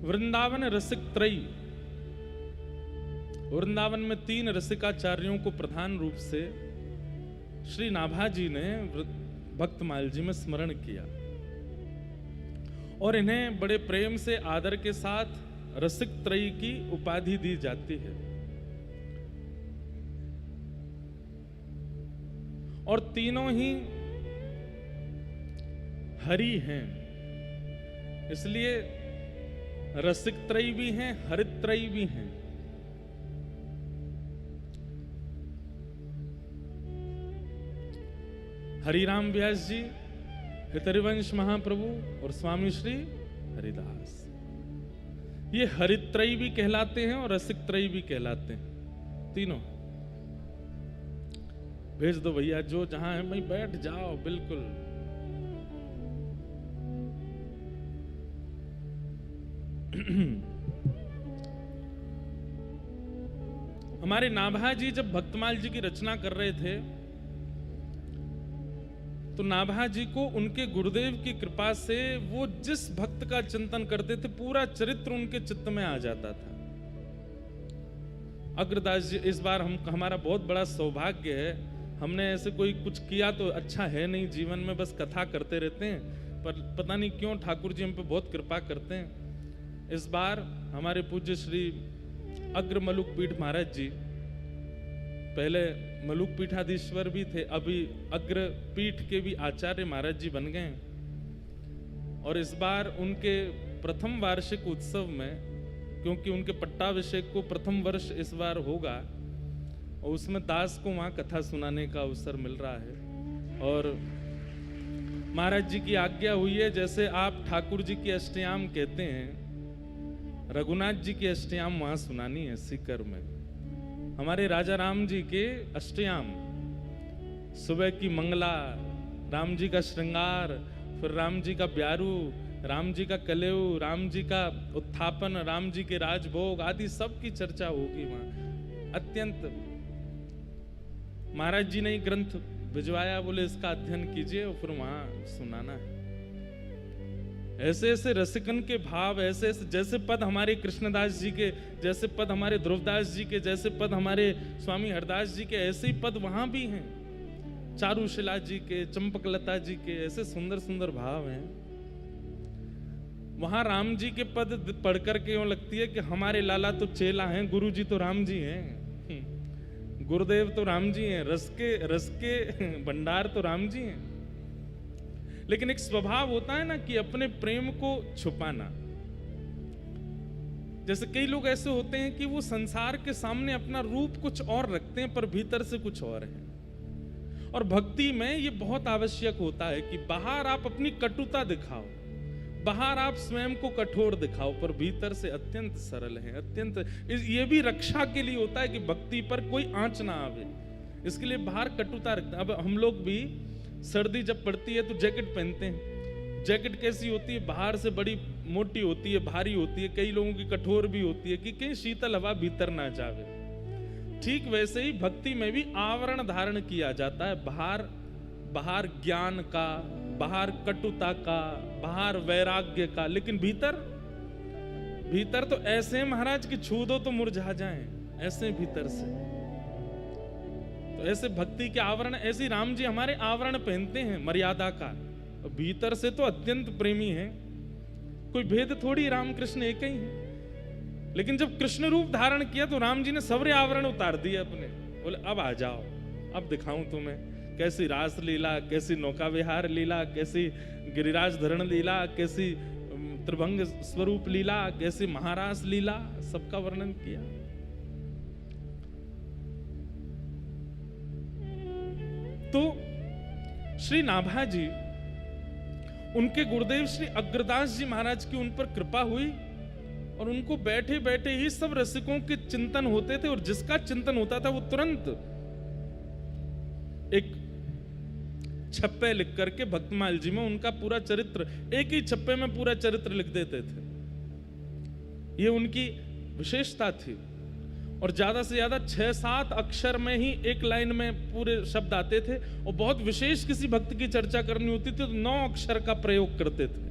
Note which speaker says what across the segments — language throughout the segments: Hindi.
Speaker 1: वृंदावन रसिक त्रयी। वृंदावन में 3 रसिकाचार्यों को प्रधान रूप से श्री नाभाजी ने भक्तमाल जी में स्मरण किया और इन्हें बड़े प्रेम से आदर के साथ रसिक त्रयी की उपाधि दी जाती है। और तीनों ही हरि हैं, इसलिए रसिक त्रयी भी हैं, हरित त्रयी भी हैं। हरिराम व्यास जी, हितरिवंश महाप्रभु और स्वामी श्री हरिदास, ये हरित्रयी भी कहलाते हैं और रसिक त्रयी भी कहलाते हैं। तीनों भेज दो भैया, जो जहां है भाई बैठ जाओ बिल्कुल। हमारे नाभा जी जब भक्तमाल जी की रचना कर रहे थे तो नाभा जी को उनके गुरुदेव की कृपा से वो जिस भक्त का चिंतन करते थे पूरा चरित्र उनके चित्त में आ जाता था। अग्रदास जी, इस बार हमारा बहुत बड़ा सौभाग्य है, हमने ऐसे कोई कुछ किया तो अच्छा है नहीं, जीवन में बस कथा करते रहते हैं, पर पता नहीं क्यों ठाकुर जी हम पे बहुत कृपा करते हैं। इस बार हमारे पूज्य श्री अग्र मलुक पीठ महाराज जी, पहले मलुक पीठाधीश्वर भी थे, अभी अग्र पीठ के भी आचार्य महाराज जी बन गए। और इस बार उनके प्रथम वार्षिक उत्सव में, क्योंकि उनके पट्टाभिषेक को प्रथम वर्ष इस बार होगा और उसमें दास को वहां कथा सुनाने का अवसर मिल रहा है। और महाराज जी की आज्ञा हुई है, जैसे आप ठाकुर जी की अष्टयाम कहते हैं, रघुनाथ जी की अष्टयाम वहां सुनानी है सीकर में। हमारे राजा राम जी के अष्टयाम, सुबह की मंगला, राम जी का श्रृंगार, फिर राम जी का ब्यारू, राम जी का कलेऊ, राम जी का उत्थापन, राम जी के राजभोग आदि सब की चर्चा होगी वहां। अत्यंत महाराज जी ने ग्रंथ भिजवाया, बोले इसका अध्ययन कीजिए और फिर वहां सुनाना है। ऐसे ऐसे रसिकन के भाव, ऐसे ऐसे जैसे पद हमारे कृष्णदास जी के, जैसे पद हमारे ध्रुवदास जी के, जैसे पद हमारे स्वामी हरदास जी के, ऐसे ही पद वहां भी हैं। चारुशिला जी के, चंपकलता जी के, ऐसे सुंदर सुंदर भाव हैं। वहां राम जी के पद पढ़ करके यूं लगती है कि हमारे लाला तो चेला हैं, गुरु जी तो राम जी हैं, गुरुदेव तो राम जी हैं, रस के भंडार तो राम जी हैं। लेकिन एक स्वभाव होता है ना कि अपने प्रेम को छुपाना। जैसे कई लोग ऐसे होते हैं कि वो संसार के सामने अपना रूप कुछ और रखते हैं पर भीतर से कुछ और है। और भक्ति में ये बहुत आवश्यक होता है कि बाहर आप अपनी कटुता दिखाओ, बाहर आप स्वयं को कठोर दिखाओ, पर भीतर से अत्यंत सरल है, अत्यंत। ये भी रक्षा के लिए होता है कि भक्ति पर कोई आंच ना आवे, इसके लिए बाहर कटुता रखते हैं। अब हम लोग भी सर्दी जब पड़ती है तो जैकेट पहनते हैं। जैकेट कैसी होती है? बाहर से बड़ी मोटी होती है, भारी होती है, कई लोगों की कठोर भी होती है कि कहीं शीतल हवा भीतर ना जावे। ठीक वैसे ही भक्ति में भी आवरण धारण किया जाता है, बाहर ज्ञान का, बाहर कटुता का, बाहर वैराग्य का, लेकिन भीतर तो ऐसे महाराज की छू दो तो मुरझा जाएं, ऐसे भीतर से। तो ऐसे भक्ति के आवरण, ऐसे राम जी हमारे आवरण पहनते हैं मर्यादा का, भीतर से तो अत्यंत प्रेमी हैं, कोई भेद थोड़ी, राम कृष्ण एक ही हैं। लेकिन जब कृष्ण रूप धारण किया तो राम जी ने सबरे आवरण उतार दिए अपने, बोले अब आ जाओ, अब दिखाऊं तुम्हें कैसी रास लीला, कैसी नौका विहार लीला, कैसी गिरिराज धरण लीला, कैसी त्रिभंग स्वरूप लीला, कैसी महारास लीला, सबका वर्णन किया। तो श्री नाभा जी, उनके गुरुदेव श्री अग्रदास जी महाराज की उन पर कृपा हुई और उनको बैठे बैठे ही सब रसिकों के चिंतन होते थे। और जिसका चिंतन होता था वो तुरंत एक छप्पे लिख करके भक्तमाल जी में उनका पूरा चरित्र, एक ही छप्पे में पूरा चरित्र लिख देते थे। ये उनकी विशेषता थी। और ज्यादा से ज्यादा 6-7 अक्षर में ही एक लाइन में पूरे शब्द आते थे। और बहुत विशेष किसी भक्त की चर्चा करनी होती थी तो 9 अक्षर का प्रयोग करते थे।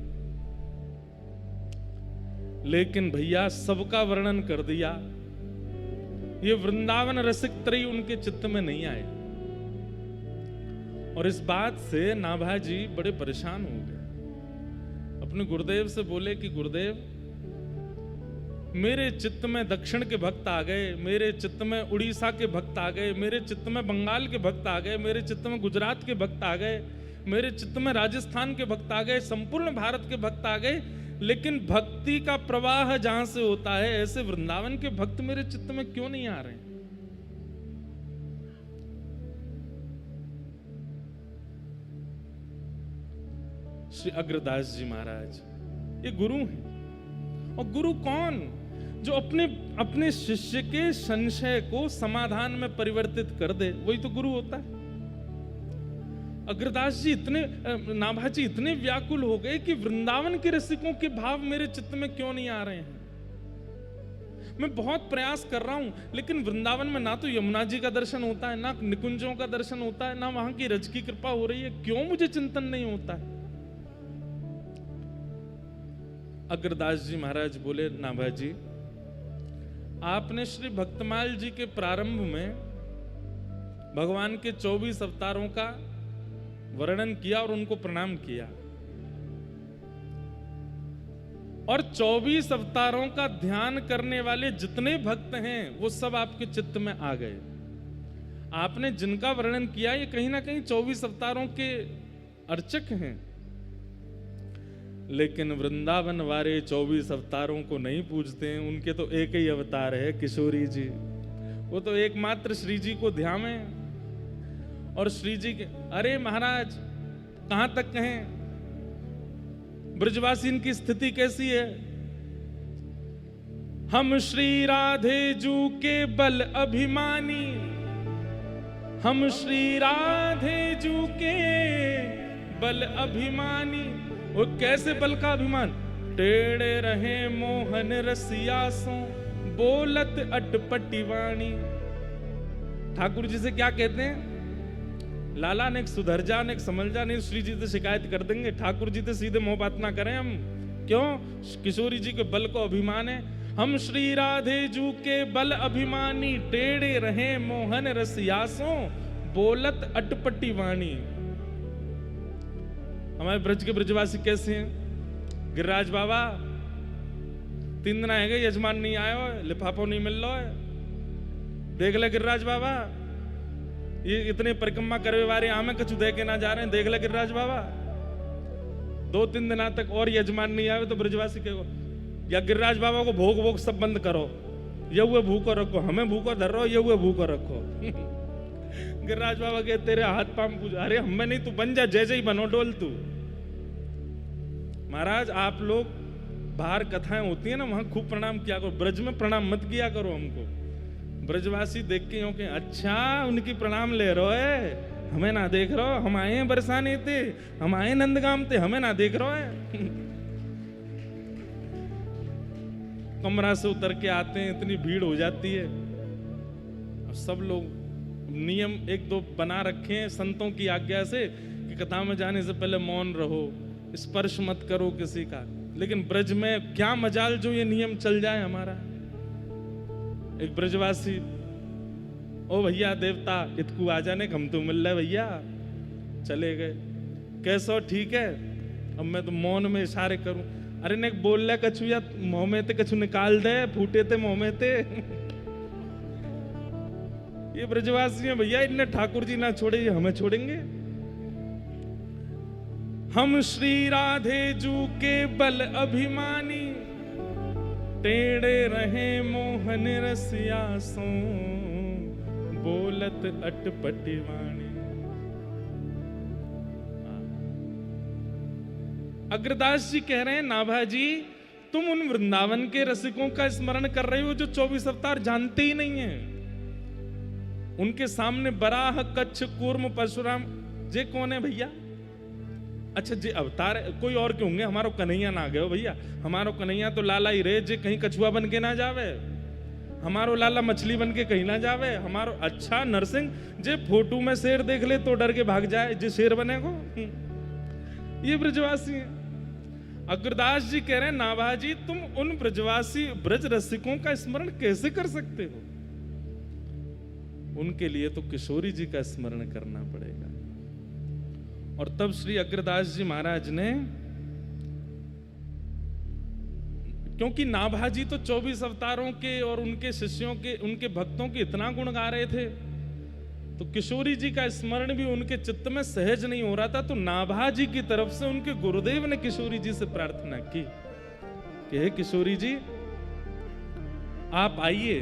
Speaker 1: लेकिन भैया सबका वर्णन कर दिया, ये वृंदावन रसिक त्रयी उनके चित्त में नहीं आए। और इस बात से नाभा जी बड़े परेशान हो गए। अपने गुरुदेव से बोले कि गुरुदेव, मेरे चित्त में दक्षिण के भक्त आ गए, मेरे चित्त में उड़ीसा के भक्त आ गए, मेरे चित्त में बंगाल के भक्त आ गए, मेरे चित्त में गुजरात के भक्त आ गए, मेरे चित्त में राजस्थान के भक्त आ गए, संपूर्ण भारत के भक्त आ गए, लेकिन भक्ति का प्रवाह जहां से होता है, ऐसे वृंदावन के भक्त मेरे चित्त में क्यों नहीं आ रहे हैं? श्री अग्रदास जी महाराज ये गुरु हैं। और गुरु कौन? जो अपने अपने शिष्य के संशय को समाधान में परिवर्तित कर दे, वही तो गुरु होता है। अग्रदास जी इतने, नाभा जी इतने व्याकुल हो गए कि वृंदावन के रसिकों के भाव मेरे चित्त में क्यों नहीं आ रहे हैं? मैं बहुत प्रयास कर रहा हूं, लेकिन वृंदावन में ना तो यमुना जी का दर्शन होता है, ना निकुंजों का दर्शन होता है, ना वहां की रज की कृपा हो रही है, क्यों मुझे चिंतन नहीं होता है? अग्रदास जी महाराज बोले, नाभा जी, आपने श्री भक्तमाल जी के प्रारंभ में भगवान के 24 अवतारों का वर्णन किया और उनको प्रणाम किया, और 24 अवतारों का ध्यान करने वाले जितने भक्त हैं वो सब आपके चित्त में आ गए। आपने जिनका वर्णन किया ये कहीं ना कहीं 24 अवतारों के अर्चक हैं, लेकिन वृंदावन वाले 24 अवतारों को नहीं पूजते हैं। उनके तो एक ही अवतार है, किशोरी जी। वो तो एकमात्र श्री जी को ध्यान है। और श्री जी के, अरे महाराज कहां तक कहें, ब्रजवासी की स्थिति कैसी है? हम श्री राधे जू के बल अभिमानी, हम श्री राधे जू के बल अभिमानी। वो कैसे बल का अभिमान? टेढ़े रहे मोहन रसियासों, बोलत अटपटी वाणी। ठाकुर जी से क्या कहते हैं? लाला ने सुधर जा, ने समझ जा, नहीं श्री जी से शिकायत कर देंगे। ठाकुर जी से सीधे मोह बात ना करें हम। क्यों? किशोरी जी के बल को अभिमान है। हम श्री राधे जू के बल अभिमानी, टेढ़े रहे मोहन रसियासों, बोलत अटपटी वाणी। हमारे ब्रज के ब्रजवासी कैसे हैं? गिरिराज बाबा 3 दिन आएंगे, यजमान नहीं आया हो, लिफाफो नहीं मिल रहा है, देख ले गिरिराज बाबा, ये इतने परिक्रमा करवे वाले आमे कछु दे के ना जा रहे हैं, देख ले गिरिराज बाबा। 2-3 दिन तक और यजमान नहीं आए तो ब्रजवासी के या गिरिराज बाबा को भोग भोग सब बंद करो, ये हुए भूखो रखो, हमें भूखो धर रहो, ये हुए भूखो रखो। गिरिराज बाबा के तेरे हाथ पांव पूजा, अरे हमें नहीं, तू बन जा, जैसे ही बनो डोल तू। महाराज आप लोग बाहर कथाएं होती है ना, वहां खूब प्रणाम किया करो, ब्रज में प्रणाम मत किया करो हमको। ब्रजवासी देख के के अच्छा उनकी प्रणाम ले रहे हो है, हमें ना देख रहे हो, हम आए हैं बरसाने थे, हम आए नंदगाम थे, हमें ना देख रहे है। कमरा से उतर के आते हैं, इतनी भीड़ हो जाती है, सब लोग नियम 1-2 बना रखे हैं संतों की आज्ञा से कि कथा में जाने से पहले मौन रहो, स्पर्श मत करो किसी का। लेकिन ब्रज में क्या मजाल जो ये नियम चल जाए हमारा। एक ब्रजवासी, ओ भैया देवता इतकू आ जाने, हम तो मिल रहे भैया, चले गए। कैसो ठीक है? अब मैं तो मौन में इशारे करूं, अरे ने बोल ले कछु, या मुंह में ते कछु निकाल दे, फूटे थे मुंह में ते। ये ब्रजवासी है भैया, इनने ठाकुर जी ना छोड़े, ये हमें छोड़ेंगे? हम श्री राधे जू के बल अभिमानी, टेढ़े रहे मोहन रसियासों, बोलत अटपटी वाणी। अग्रदास जी कह रहे हैं, नाभा जी तुम उन वृंदावन के रसिकों का स्मरण कर रहे हो जो 24 अवतार जानते ही नहीं है। उनके सामने बराह, कच्छ, कूर्म, परशुराम, जे कौन है भैया? अच्छा जी अवतार कोई और क्यों होंगे? हमारो कन्हैया ना गए भैया, हमारो कन्हैया तो लाला ही रहे, जे कहीं कछुआ बन के ना जावे। हमारो लाला मछली बन के कहीं ना जावे। हमारो अच्छा नरसिंह जे फोटो में शेर देख ले तो डर के भाग जाए, जे शेर बने को। ये ब्रजवासी है। अग्रदास जी कह रहे हैं नाभाजी तुम उन ब्रजवासी ब्रज रसिकों का स्मरण कैसे कर सकते हो? उनके लिए तो किशोरी जी का स्मरण करना पड़ेगा। और तब श्री अग्रदास जी महाराज ने, क्योंकि नाभाजी तो 24 अवतारों के और उनके शिष्यों के, उनके भक्तों के इतना गुण गा रहे थे, तो किशोरी जी का स्मरण भी उनके चित्त में सहज नहीं हो रहा था। तो नाभाजी की तरफ से उनके गुरुदेव ने किशोरी जी से प्रार्थना की कि हे किशोरी जी, आप आइए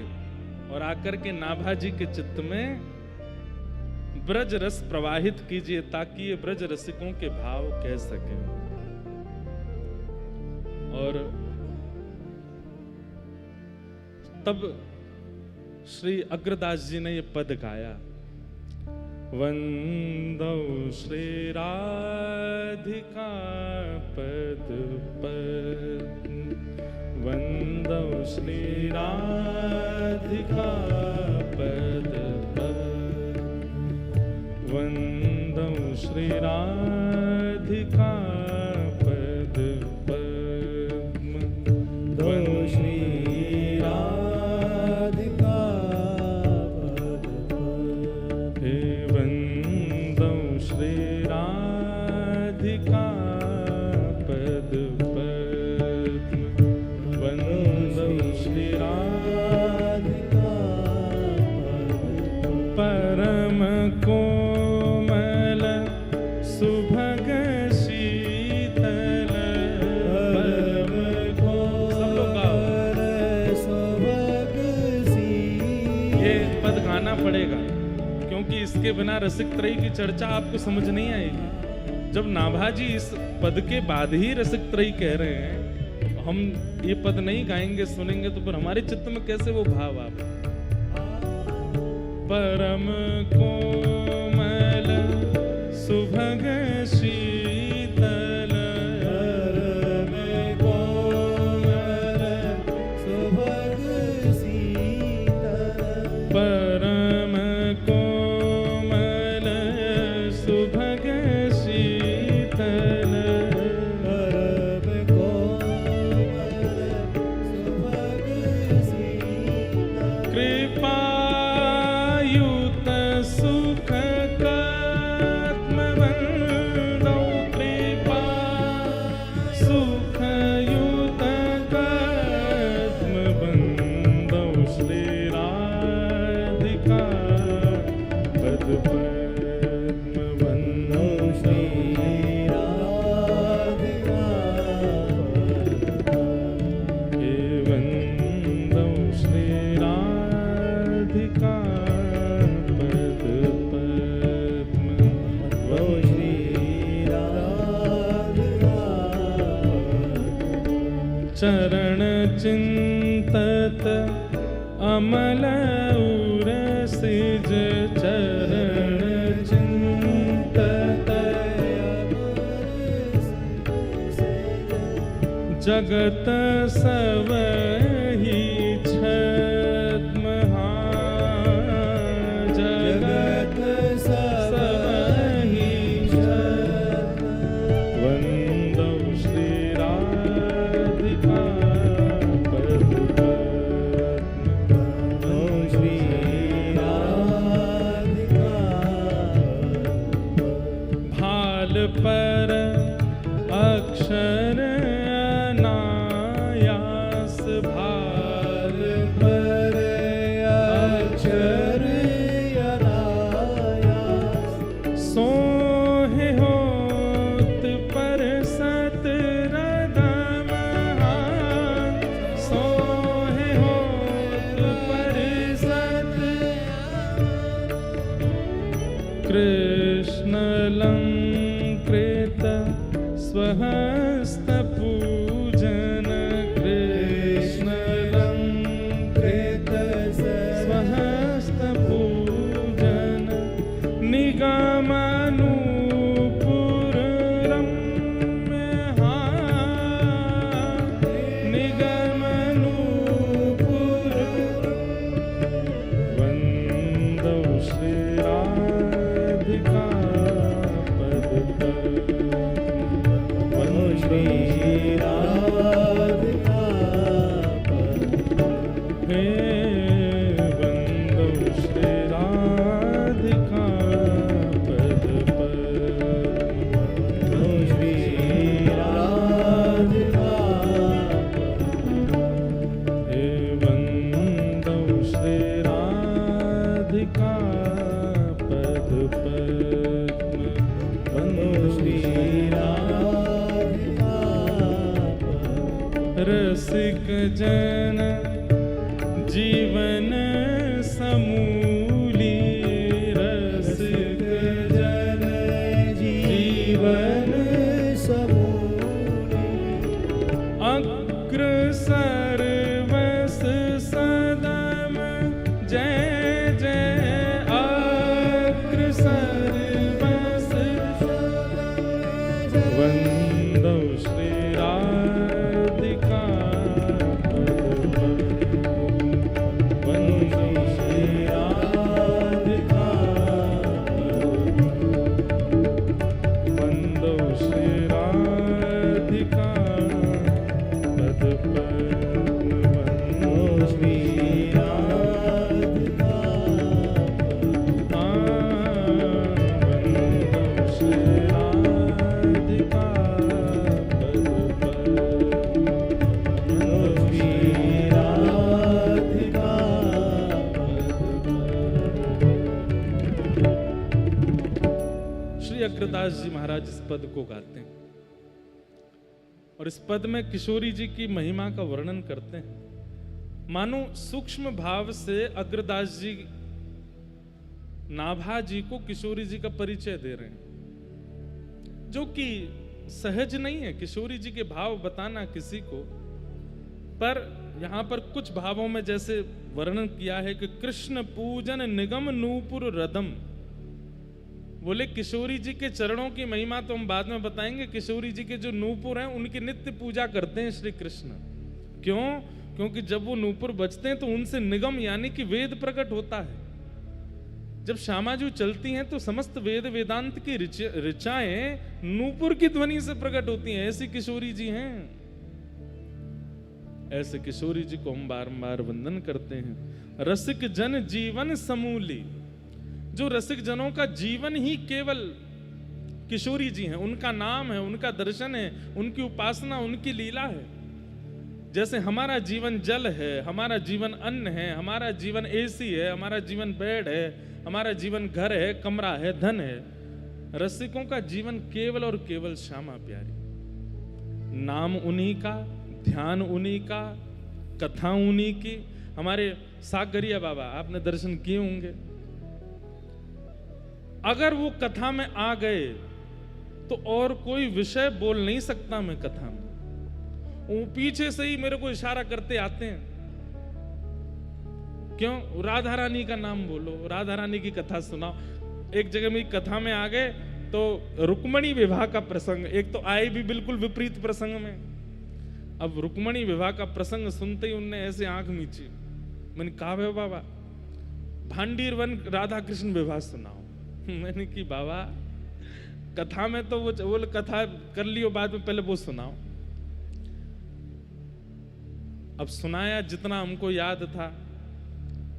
Speaker 1: और आकर के नाभाजी के चित्त में ब्रज रस प्रवाहित कीजिए, ताकि ये ब्रज रसिकों के भाव कह सके। और तब श्री अग्रदास जी ने ये पद गाया, वंदौ श्री राधिका पद पद, वंदौ श्री राधिका पद पद, वंदौ श्री राधिका पद पद, वंदौ श्री परम कोमल सुभग शीतल, परम कोमल सुभग शीतल। ये पद गाना पड़ेगा, क्योंकि इसके बिना रसिक त्रयी की चर्चा आपको समझ नहीं आएगी। जब नाभाजी इस पद के बाद ही रसिक त्रयी कह रहे हैं, हम ये पद नहीं गाएंगे, सुनेंगे तो फिर हमारे चित्त में कैसे वो भाव आप? परम कोमल सुभग शीतल, परम कोमल सुभग शीतल, परम कोमल सुभग शीतल, परम कोमल सुभग शीतल, कृपा सुख कात्मवंदौ, कृपा सुख युत कात्मवंदौ, श्री राधिका पद पद्म, वंदौ श्री राधिका हे वंदौ श्री राधिका चरण चिंतत अमल उरसिज, चरण चिंतत जगत सबहि छद्म, जगत सबहि छद्म, वंदौ श्री राधिका पद पद्म, श्री राधिका भाल पर अक्षर अनायास, भाल पर अक्षर अनायास, सोहे होत पर सत रदम, सोहे होत पर सत, कृष्ण लंकृत स्वहस्त पूजन, कृष्ण लंकृत स्वहस्त पूजन, निगमनूपुर रम्य, निगमनूपुर, वंदौ श्री राधिका पद पद्म, रसिक जन जीवन समूली, रसिक जन जीवन समूली, अग्रसर बस सदम जय जय, अग्रसर बस वंदो श्री राधिका, वंदो श्री राधिका, वंदो श्री राधिका पद पद्म, वंदो श्री राधिका, वंदो श्री राधिका पद पद्म, वंदो श्री राधिका पद। श्री अग्रदास जी महाराज इस पद को गाते हैं और इस पद में किशोरी जी की महिमा का वर्णन करते हैं। मानो सूक्ष्म भाव से अग्रदास जी नाभा जी को किशोरी जी का परिचय दे रहे हैं, जो कि सहज नहीं है किशोरी जी के भाव बताना किसी को। पर यहां पर कुछ भावों में जैसे वर्णन किया है कि कृष्ण पूजन निगम नूपुर रदम, बोले किशोरी जी के चरणों की महिमा तो हम बाद में बताएंगे। किशोरी जी के जो नूपुर हैं उनकी नित्य पूजा करते हैं श्री कृष्ण। क्यों? क्योंकि जब वो नूपुर बजते हैं तो उनसे निगम यानी कि वेद प्रकट होता है। जब श्यामाजू चलती हैं तो समस्त वेद वेदांत की ऋचाएं नूपुर की ध्वनि से प्रकट होती हैं। ऐसी किशोरी जी हैं। ऐसे किशोरी जी को हम बारंबार वंदन करते हैं। रसिक जन जीवन समूली, जो रसिक जनों का जीवन ही केवल किशोरी जी हैं। उनका नाम है, उनका दर्शन है, उनकी उपासना, उनकी लीला है। जैसे हमारा जीवन जल है, हमारा जीवन अन्न है, हमारा जीवन एसी है, हमारा जीवन बेड है, हमारा जीवन घर है, कमरा है, धन है। रसिकों का जीवन केवल और केवल श्यामा प्यारी। नाम उन्हीं का, ध्यान उन्हीं का, कथा उन्हीं की। हमारे सागरिया बाबा आपने दर्शन किए होंगे। अगर वो कथा में आ गए तो और कोई विषय बोल नहीं सकता मैं कथा में। वो पीछे से ही मेरे को इशारा करते आते हैं। क्यों? राधा रानी का नाम बोलो, राधा रानी की कथा सुनाओ। एक जगह में कथा में आ गए तो रुक्मणी विवाह का प्रसंग, एक तो आए भी बिल्कुल विपरीत प्रसंग में। अब रुक्मणी विवाह का प्रसंग सुनते ही उनने ऐसे आंख मीची। मैंने कहा है बाबा भांडीर वन राधा कृष्ण विवाह सुनाओ। मैंने की बाबा कथा में तो वो कथा कर लियो, बाद में पहले वो सुनाओ। अब सुनाया जितना हमको याद था।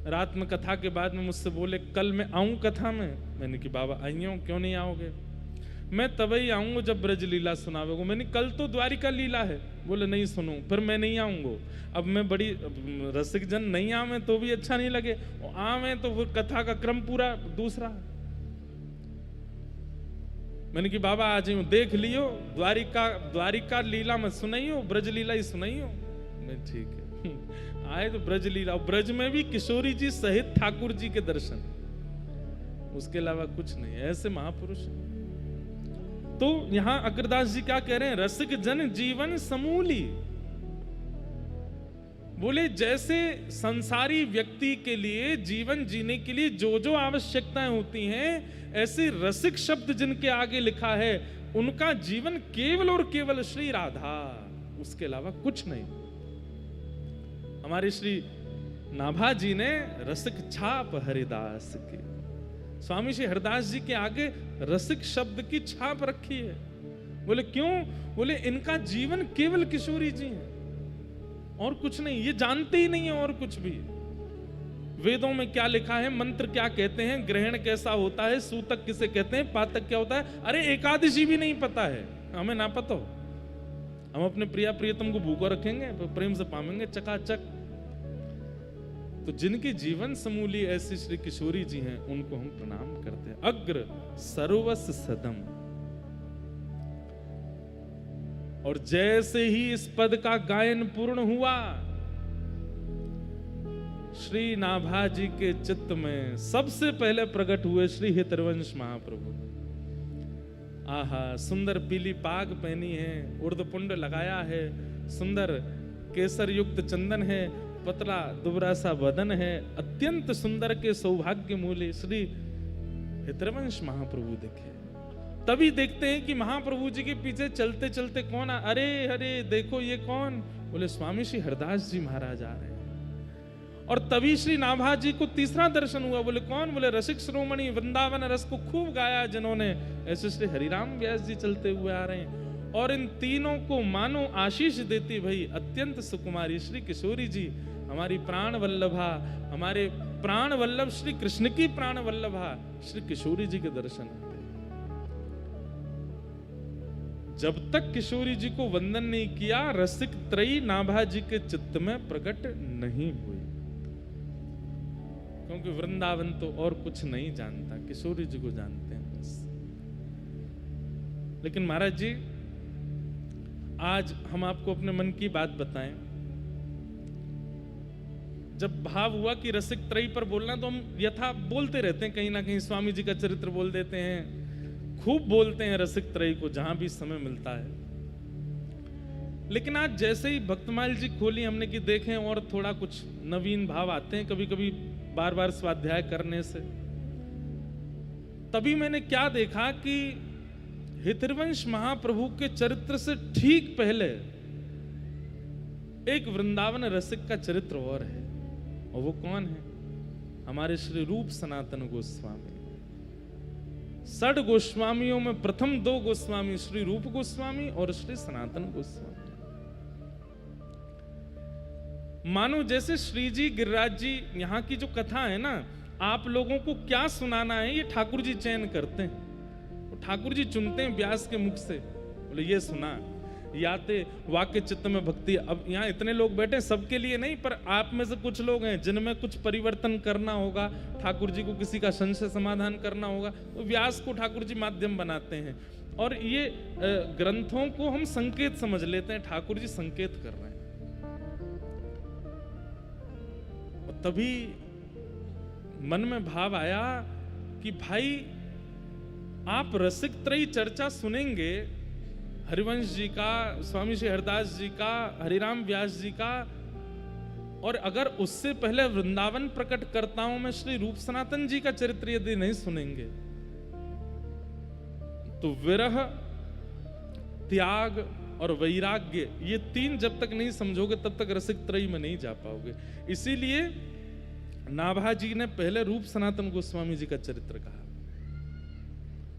Speaker 1: रात में कथा के बाद में मुझसे बोले कल मैं आऊं कथा में। मैंने की बाबा आइयो, क्यों नहीं आओगे? मैं तभी आऊंगा जब ब्रज लीला सुनाओगे। मैंने कल तो द्वारिका लीला है। बोले नहीं सुनो, फिर मैं नहीं आऊंगा। अब मैं बड़ी रसिक जन नहीं आवे तो भी अच्छा नहीं लगे, आवे तो वो कथा का क्रम पूरा दूसरा। मैंने कि बाबा आज यूं देख लियो, द्वारिका लीला में सुनाइयो, ब्रज लीला ही सुनाइयो। मैं ठीक है। आए तो ब्रज लीला, ब्रज में भी किशोरी जी सहित ठाकुर जी के दर्शन, उसके अलावा कुछ नहीं। ऐसे महापुरुष। तो यहां अग्रदास जी क्या कह रहे हैं? रसिक जन जीवन समूली। बोले जैसे संसारी व्यक्ति के लिए जीवन जीने के लिए जो जो आवश्यकताएं होती हैं, ऐसे रसिक शब्द जिनके आगे लिखा है उनका जीवन केवल और केवल श्री राधा, उसके अलावा कुछ नहीं। हमारे श्री नाभा जी ने रसिक छाप हरिदास की, स्वामी श्री हरिदास जी के आगे रसिक शब्द की छाप रखी है। बोले क्यों? बोले इनका जीवन केवल किशोरी जी है और कुछ नहीं। ये जानते ही नहीं है और कुछ भी। वेदों में क्या लिखा है, मंत्र क्या कहते हैं, ग्रहण कैसा होता है, सूतक किसे कहते हैं, पातक क्या होता है, अरे एकादशी भी नहीं पता है। हमें ना पता हो, हम अपने प्रिया प्रियतम को भूखा रखेंगे, प्रेम से पावेंगे चकाचक। तो जिनके जीवन समूली ऐसी श्री किशोरी जी हैं, उनको हम प्रणाम करते हैं। अग्र सर्वस सदम। और जैसे ही इस पद का गायन पूर्ण हुआ, श्री नाभा जी के चित्त में सबसे पहले प्रकट हुए श्री हितरवंश महाप्रभु। आहा, सुंदर पीली पाग पहनी है, उर्धपुंड लगाया है, सुंदर केसर युक्त चंदन है, पतला दुबरा सा बदन है, अत्यंत सुंदर के सौभाग्य मूल्य श्री हितरवंश महाप्रभु दिखे। तभी देखते हैं कि महाप्रभु जी के पीछे चलते चलते कौन अरे अरे देखो ये कौन? बोले स्वामी श्री हरदास जी महाराज आ रहे हैं। और तभी श्री नाभा जी को तीसरा दर्शन हुआ। बोले कौन? बोले रसिक श्रोमणी, वृंदावन रस को खूब गाया जिन्होंने, ऐसे श्री हरिराम व्यास जी चलते हुए आ रहे हैं। और इन तीनों को मानो आशीष देती भई अत्यंत सुकुमारी श्री किशोरी जी, हमारी प्राण वल्लभा, हमारे प्राण वल्लभ श्री कृष्ण की प्राण वल्लभा श्री किशोरी जी के दर्शन होते। जब तक किशोरी जी को वंदन नहीं किया, रसिक त्रयी नाभा जी के चित्त में प्रकट नहीं हुई, क्योंकि वृंदावन तो और कुछ नहीं जानता, किशोरी जी को जानते हैं बस। लेकिन महाराज जी, आज हम आपको अपने मन की बात बताएं। जब भाव हुआ कि रसिक त्रयी पर बोलना, तो हम यथा बोलते रहते हैं, कहीं ना कहीं स्वामी जी का चरित्र बोल देते हैं, खूब बोलते हैं रसिक त्रयी को जहां भी समय मिलता है। लेकिन आज जैसे ही भक्तमाल जी खोली हमने कि देखें और थोड़ा कुछ नवीन भाव आते हैं कभी कभी बार बार स्वाध्याय करने से। तभी मैंने क्या देखा कि हितरवंश महाप्रभु के चरित्र से ठीक पहले एक वृंदावन रसिक का चरित्र और है, और वो कौन है? हमारे श्री रूप सनातन गोस्वामी। षड गोस्वामियों में प्रथम दो गोस्वामी श्री रूप गोस्वामी और श्री सनातन गोस्वामी। मानो जैसे श्री जी गिरिराज जी यहाँ की जो कथा है ना, आप लोगों को क्या सुनाना है ये ठाकुर जी चयन करते हैं। तो ठाकुर जी चुनते हैं व्यास के मुख से, बोले ये सुना, याते वाक्य चित्त में भक्ति। अब यहाँ इतने लोग बैठे, सबके लिए नहीं, पर आप में से कुछ लोग हैं जिनमें कुछ परिवर्तन करना होगा, ठाकुर जी को किसी का संशय समाधान करना होगा, तो व्यास को ठाकुर जी माध्यम बनाते हैं। और ये ग्रंथों को हम संकेत समझ लेते हैं, ठाकुर जी संकेत कर रहे हैं। तभी मन में भाव आया कि भाई आप रसिक त्रयी चर्चा सुनेंगे, हरिवंश जी का, स्वामी श्री हरदास जी का, हरिराम व्यास जी का, और अगर उससे पहले वृंदावन प्रकट करताओं में श्री रूप सनातन जी का चरित्र यदि नहीं सुनेंगे, तो विरह, त्याग और वैराग्य, ये तीन जब तक नहीं समझोगे तब तक रसिक त्रयी में नहीं जा पाओगे। इसीलिए नाभा जी ने पहले रूप सनातन गोस्वामी जी का चरित्र कहा,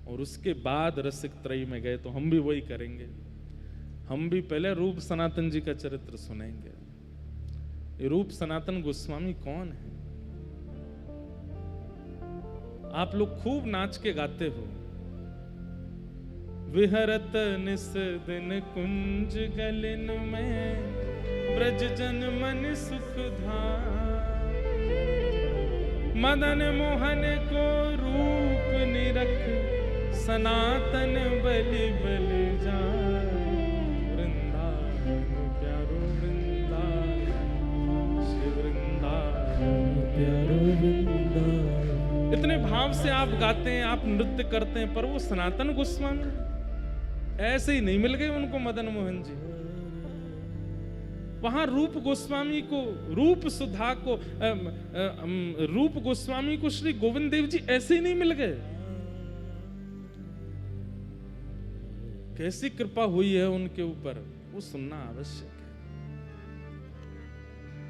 Speaker 1: और उसके बाद रसिक त्रयी में गए। तो हम भी वही करेंगे, हम भी पहले रूप सनातन जी का चरित्र सुनेंगे। ये रूप सनातन गोस्वामी कौन है? आप लोग खूब नाच के गाते हो, विहरत निस दिन कुंज गलिन में, ब्रज जन मन सुख धाम, मदन मोहन को रूप निरख, सनातन बलि बलि जाए, वृंदावन प्यारो वृंदावन, श्री वृंदावन प्यारो वृंदावन। इतने भाव से आप गाते हैं, आप नृत्य करते हैं, पर वो सनातन गोस्वामी ऐसे ही नहीं मिल गए उनको मदन मोहन जी। वहां रूप गोस्वामी को, रूप सुधा को, रूप गोस्वामी को श्री गोविंद देव जी ऐसे ही नहीं मिल गए। कैसी कृपा हुई है उनके ऊपर, वो सुनना आवश्यक है।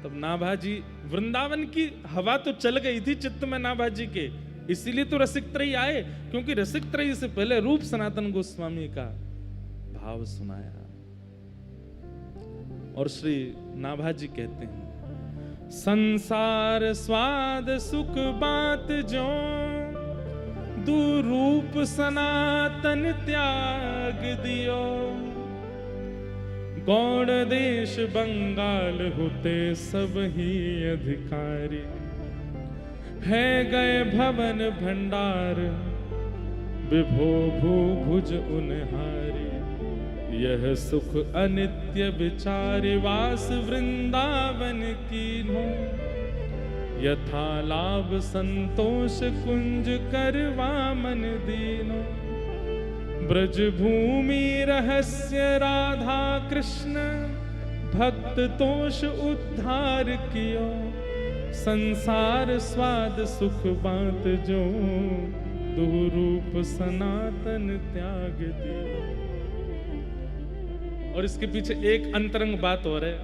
Speaker 1: तब नाभा जी, वृंदावन की हवा तो चल गई थी चित्त में नाभा जी के, इसीलिए तो रसिक त्रयी आए, क्योंकि रसिक त्रयी से पहले रूप सनातन गोस्वामी का भाव सुनाया। और श्री नाभा जी कहते हैं, संसार स्वाद सुख बात जो, दुरूप सनातन त्याग दियो, गौड़ देश बंगाल होते सब ही अधिकारी, है गए भवन भंडार, विभो भू भुज उनहारी। यह सुख अनित्य विचार वास वृंदावन कीन्हो, यथा लाभ संतोष कुंज करवा मन दीनो। ब्रज भूमि रहस्य राधा कृष्ण, भक्त तोष उद्धार कियो। संसार स्वाद सुख बात जो, दुरूप सनातन त्याग दियो। और इसके पीछे एक अंतरंग बात और है।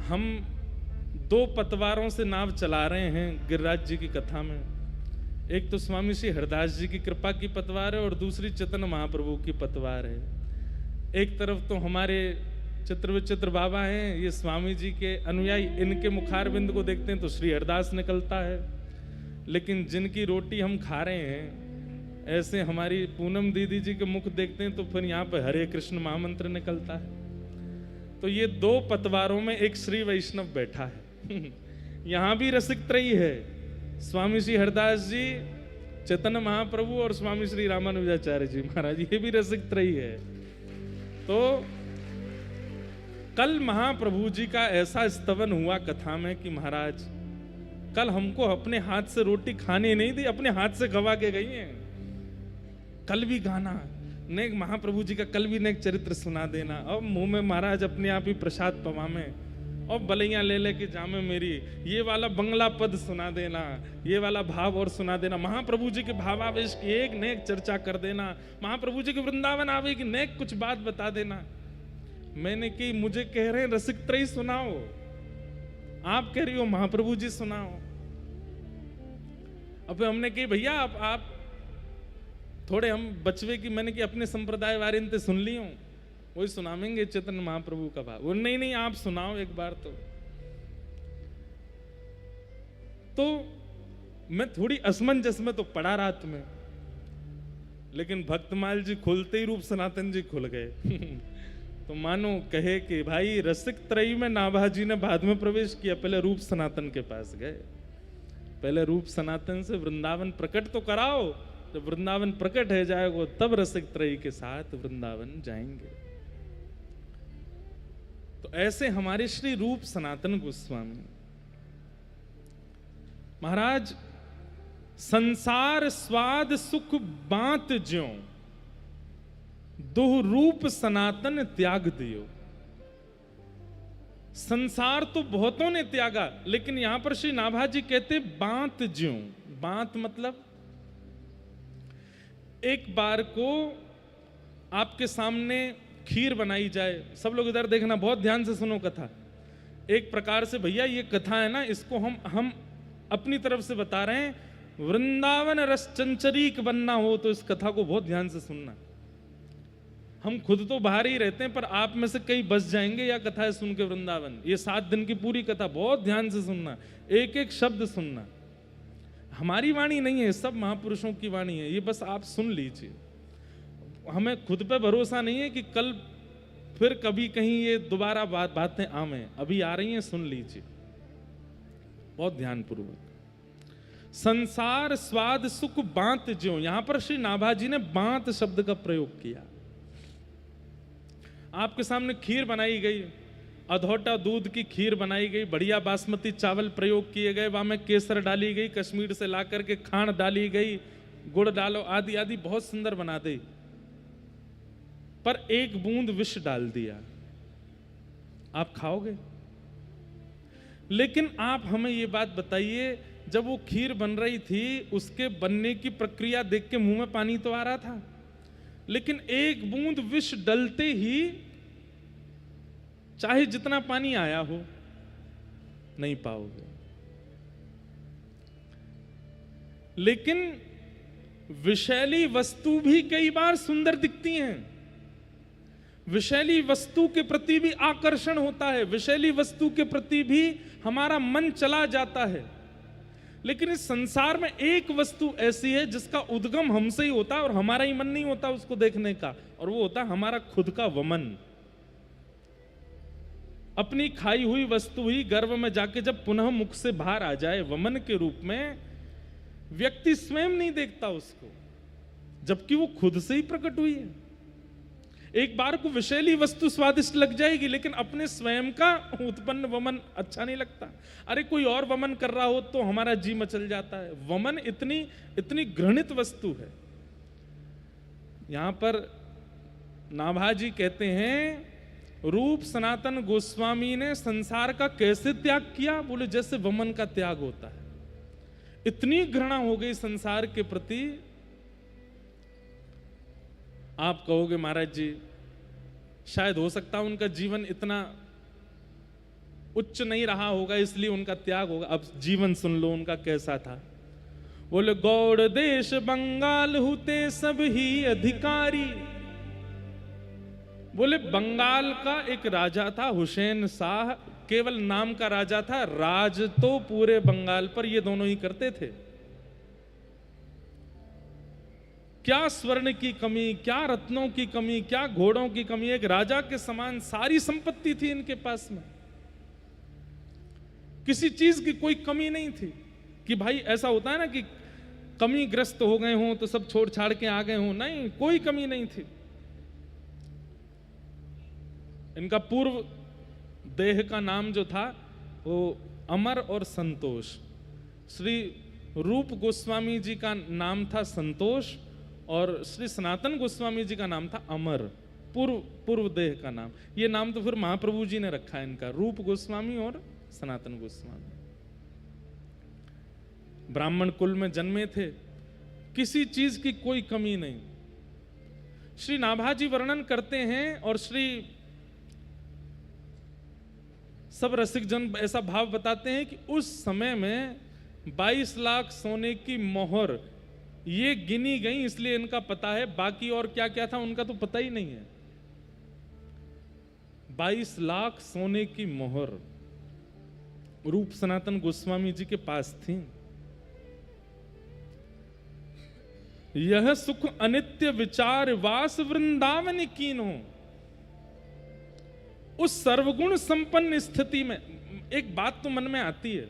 Speaker 1: हम दो पतवारों से नाव चला रहे हैं गिरिराज जी की कथा में। एक तो स्वामी श्री हरदास जी की कृपा की पतवार है और दूसरी चैतन्य महाप्रभु की पतवार है। एक तरफ तो हमारे चित्र विचित्र बाबा हैं, ये स्वामी जी के अनुयायी, इनके मुखार बिंद को देखते हैं तो श्री हरदास निकलता है, लेकिन जिनकी रोटी हम खा रहे हैं ऐसे हमारी पूनम दीदी जी के मुख देखते हैं तो फिर यहाँ पे हरे कृष्ण महामंत्र निकलता है। तो ये दो पतवारों में एक श्री वैष्णव बैठा है। यहाँ भी रसिक त्रयी है, स्वामी श्री हरदास जी, चैतन्य महाप्रभु और स्वामी श्री रामानुजाचार्य जी महाराज, ये भी रसिक त्रयी है। तो कल महाप्रभु जी का ऐसा स्तवन हुआ कथा में कि महाराज कल हमको अपने हाथ से रोटी खाने नहीं दी, अपने हाथ से खवा के गई हैं। कल भी गाना नेक महाप्रभु जी का, कल भी नेक चरित्र सुना देना, अब मुंह में महाराज अपने आप ही प्रसाद पवामे और बलैया ले लेके जामे मेरी, ये वाला बंगला पद सुना देना, ये वाला भाव और सुना देना, महाप्रभु जी के भावावेश की एक नेक चर्चा कर देना, महाप्रभु जी के वृंदावन आवे की नेक कुछ बात बता देना। मैंने कि मुझे कह रहे हैं रसिक त्रयी सुनाओ, आप कह रही हो महाप्रभु जी सुनाओ। अब हमने कही भैया आप थोड़े हम बचवे की, मैंने कि अपने संप्रदाय वारिंते सुन ली हूं, वही सुनावेंगे चैतन्य महाप्रभु का भाव। वो नहीं आप सुनाओ एक बार। तो मैं थोड़ी असमंजस में तो पड़ा रात में, लेकिन भक्तमाल जी खुलते ही रूप सनातन जी खुल गए। तो मानो कहे कि भाई रसिक त्रयी में नाभाजी ने बाद में प्रवेश किया, पहले रूप सनातन के पास गए, पहले रूप सनातन से वृंदावन प्रकट तो कराओ, जब वृंदावन प्रकट है जाएगा तब रसिक त्रयी के साथ वृंदावन जाएंगे। तो ऐसे हमारे श्री रूप सनातन गोस्वामी महाराज, संसार स्वाद सुख बात ज्यों, दुह रूप सनातन त्याग दियो। संसार तो बहुतों ने त्यागा, लेकिन यहां पर श्री नाभाजी कहते बात ज्यों। बात मतलब एक बार को आपके सामने खीर बनाई जाए, सब लोग इधर देखना, बहुत ध्यान से सुनो कथा। एक प्रकार से भैया ये कथा है ना, इसको हम अपनी तरफ से बता रहे हैं, वृंदावन रस चंचरीक बनना हो तो इस कथा को बहुत ध्यान से सुनना। हम खुद तो बाहर ही रहते हैं, पर आप में से कई बस जाएंगे या कथा सुन के वृंदावन। ये 7 दिन की पूरी कथा बहुत ध्यान से सुनना, एक एक शब्द सुनना। हमारी वाणी नहीं है, सब महापुरुषों की वाणी है, ये बस आप सुन लीजिए। हमें खुद पे भरोसा नहीं है कि कल फिर कभी कहीं ये दोबारा बातें आवें, अभी आ रही हैं, सुन लीजिए बहुत ध्यानपूर्वक। संसार स्वाद सुख बांत ज्यों, यहां पर श्री नाभाजी ने बांत शब्द का प्रयोग किया। आपके सामने खीर बनाई गई, अधौटा दूध की खीर बनाई गई, बढ़िया बासमती चावल प्रयोग किए गए, वहां में केसर डाली गई, कश्मीर से ला करके खांड डाली गई, गुड़ डालो आदि आदि, बहुत सुंदर बना दी। पर एक बूंद विष डाल दिया, आप खाओगे? लेकिन आप हमें ये बात बताइए, जब वो खीर बन रही थी उसके बनने की प्रक्रिया देख के मुंह में पानी तो आ रहा था, लेकिन एक बूंद विष डलते ही चाहे जितना पानी आया हो नहीं पाओगे। लेकिन विषैली वस्तु भी कई बार सुंदर दिखती हैं, विषैली वस्तु के प्रति भी आकर्षण होता है, विषैली वस्तु के प्रति भी हमारा मन चला जाता है। लेकिन इस संसार में एक वस्तु ऐसी है जिसका उद्गम हमसे ही होता है और हमारा ही मन नहीं होता उसको देखने का, और वो होता है हमारा खुद का वमन। अपनी खाई हुई वस्तु ही गर्भ में जाके जब पुनः मुख से बाहर आ जाए वमन के रूप में, व्यक्ति स्वयं नहीं देखता उसको, जबकि वो खुद से ही प्रकट हुई है। एक बार को विषैली वस्तु स्वादिष्ट लग जाएगी, लेकिन अपने स्वयं का उत्पन्न वमन अच्छा नहीं लगता। अरे कोई और वमन कर रहा हो तो हमारा जी मचल जाता है। वमन इतनी इतनी घृणित वस्तु है। यहां पर नाभाजी कहते हैं, रूप सनातन गोस्वामी ने संसार का कैसे त्याग किया? बोले जैसे वमन का त्याग होता है। इतनी घृणा हो गई संसार के प्रति। आप कहोगे महाराज जी शायद हो सकता है उनका जीवन इतना उच्च नहीं रहा होगा इसलिए उनका त्याग होगा। अब जीवन सुन लो उनका कैसा था। बोले गौड़ देश बंगाल हुते सब ही अधिकारी। बोले बंगाल का एक राजा था हुसैन शाह, केवल नाम का राजा था, राज तो पूरे बंगाल पर ये दोनों ही करते थे। क्या स्वर्ण की कमी, क्या रत्नों की कमी, क्या घोड़ों की कमी, एक राजा के समान सारी संपत्ति थी इनके पास में। किसी चीज की कोई कमी नहीं थी कि भाई ऐसा होता है ना कि कमी ग्रस्त हो गए हों तो सब छोड़ छाड़ के आ गए हों। नहीं, कोई कमी नहीं थी। इनका पूर्व देह का नाम जो था वो अमर और संतोष। श्री रूप गोस्वामी जी का नाम था संतोष और श्री सनातन गोस्वामी जी का नाम था अमर। पूर्व देह का नाम। ये नाम तो फिर महाप्रभु जी ने रखा है इनका, रूप गोस्वामी और सनातन गोस्वामी। ब्राह्मण कुल में जन्मे थे, किसी चीज की कोई कमी नहीं। श्री नाभाजी वर्णन करते हैं और श्री सब रसिक जन ऐसा भाव बताते हैं कि उस समय में 22 लाख सोने की मोहर ये गिनी गई, इसलिए इनका पता है। बाकी और क्या क्या था उनका तो पता ही नहीं है। 22 लाख सोने की मोहर रूप सनातन गोस्वामी जी के पास थी। यह सुख अनित्य विचार वास वृंदावन कीनो। उस सर्वगुण संपन्न स्थिति में एक बात तो मन में आती है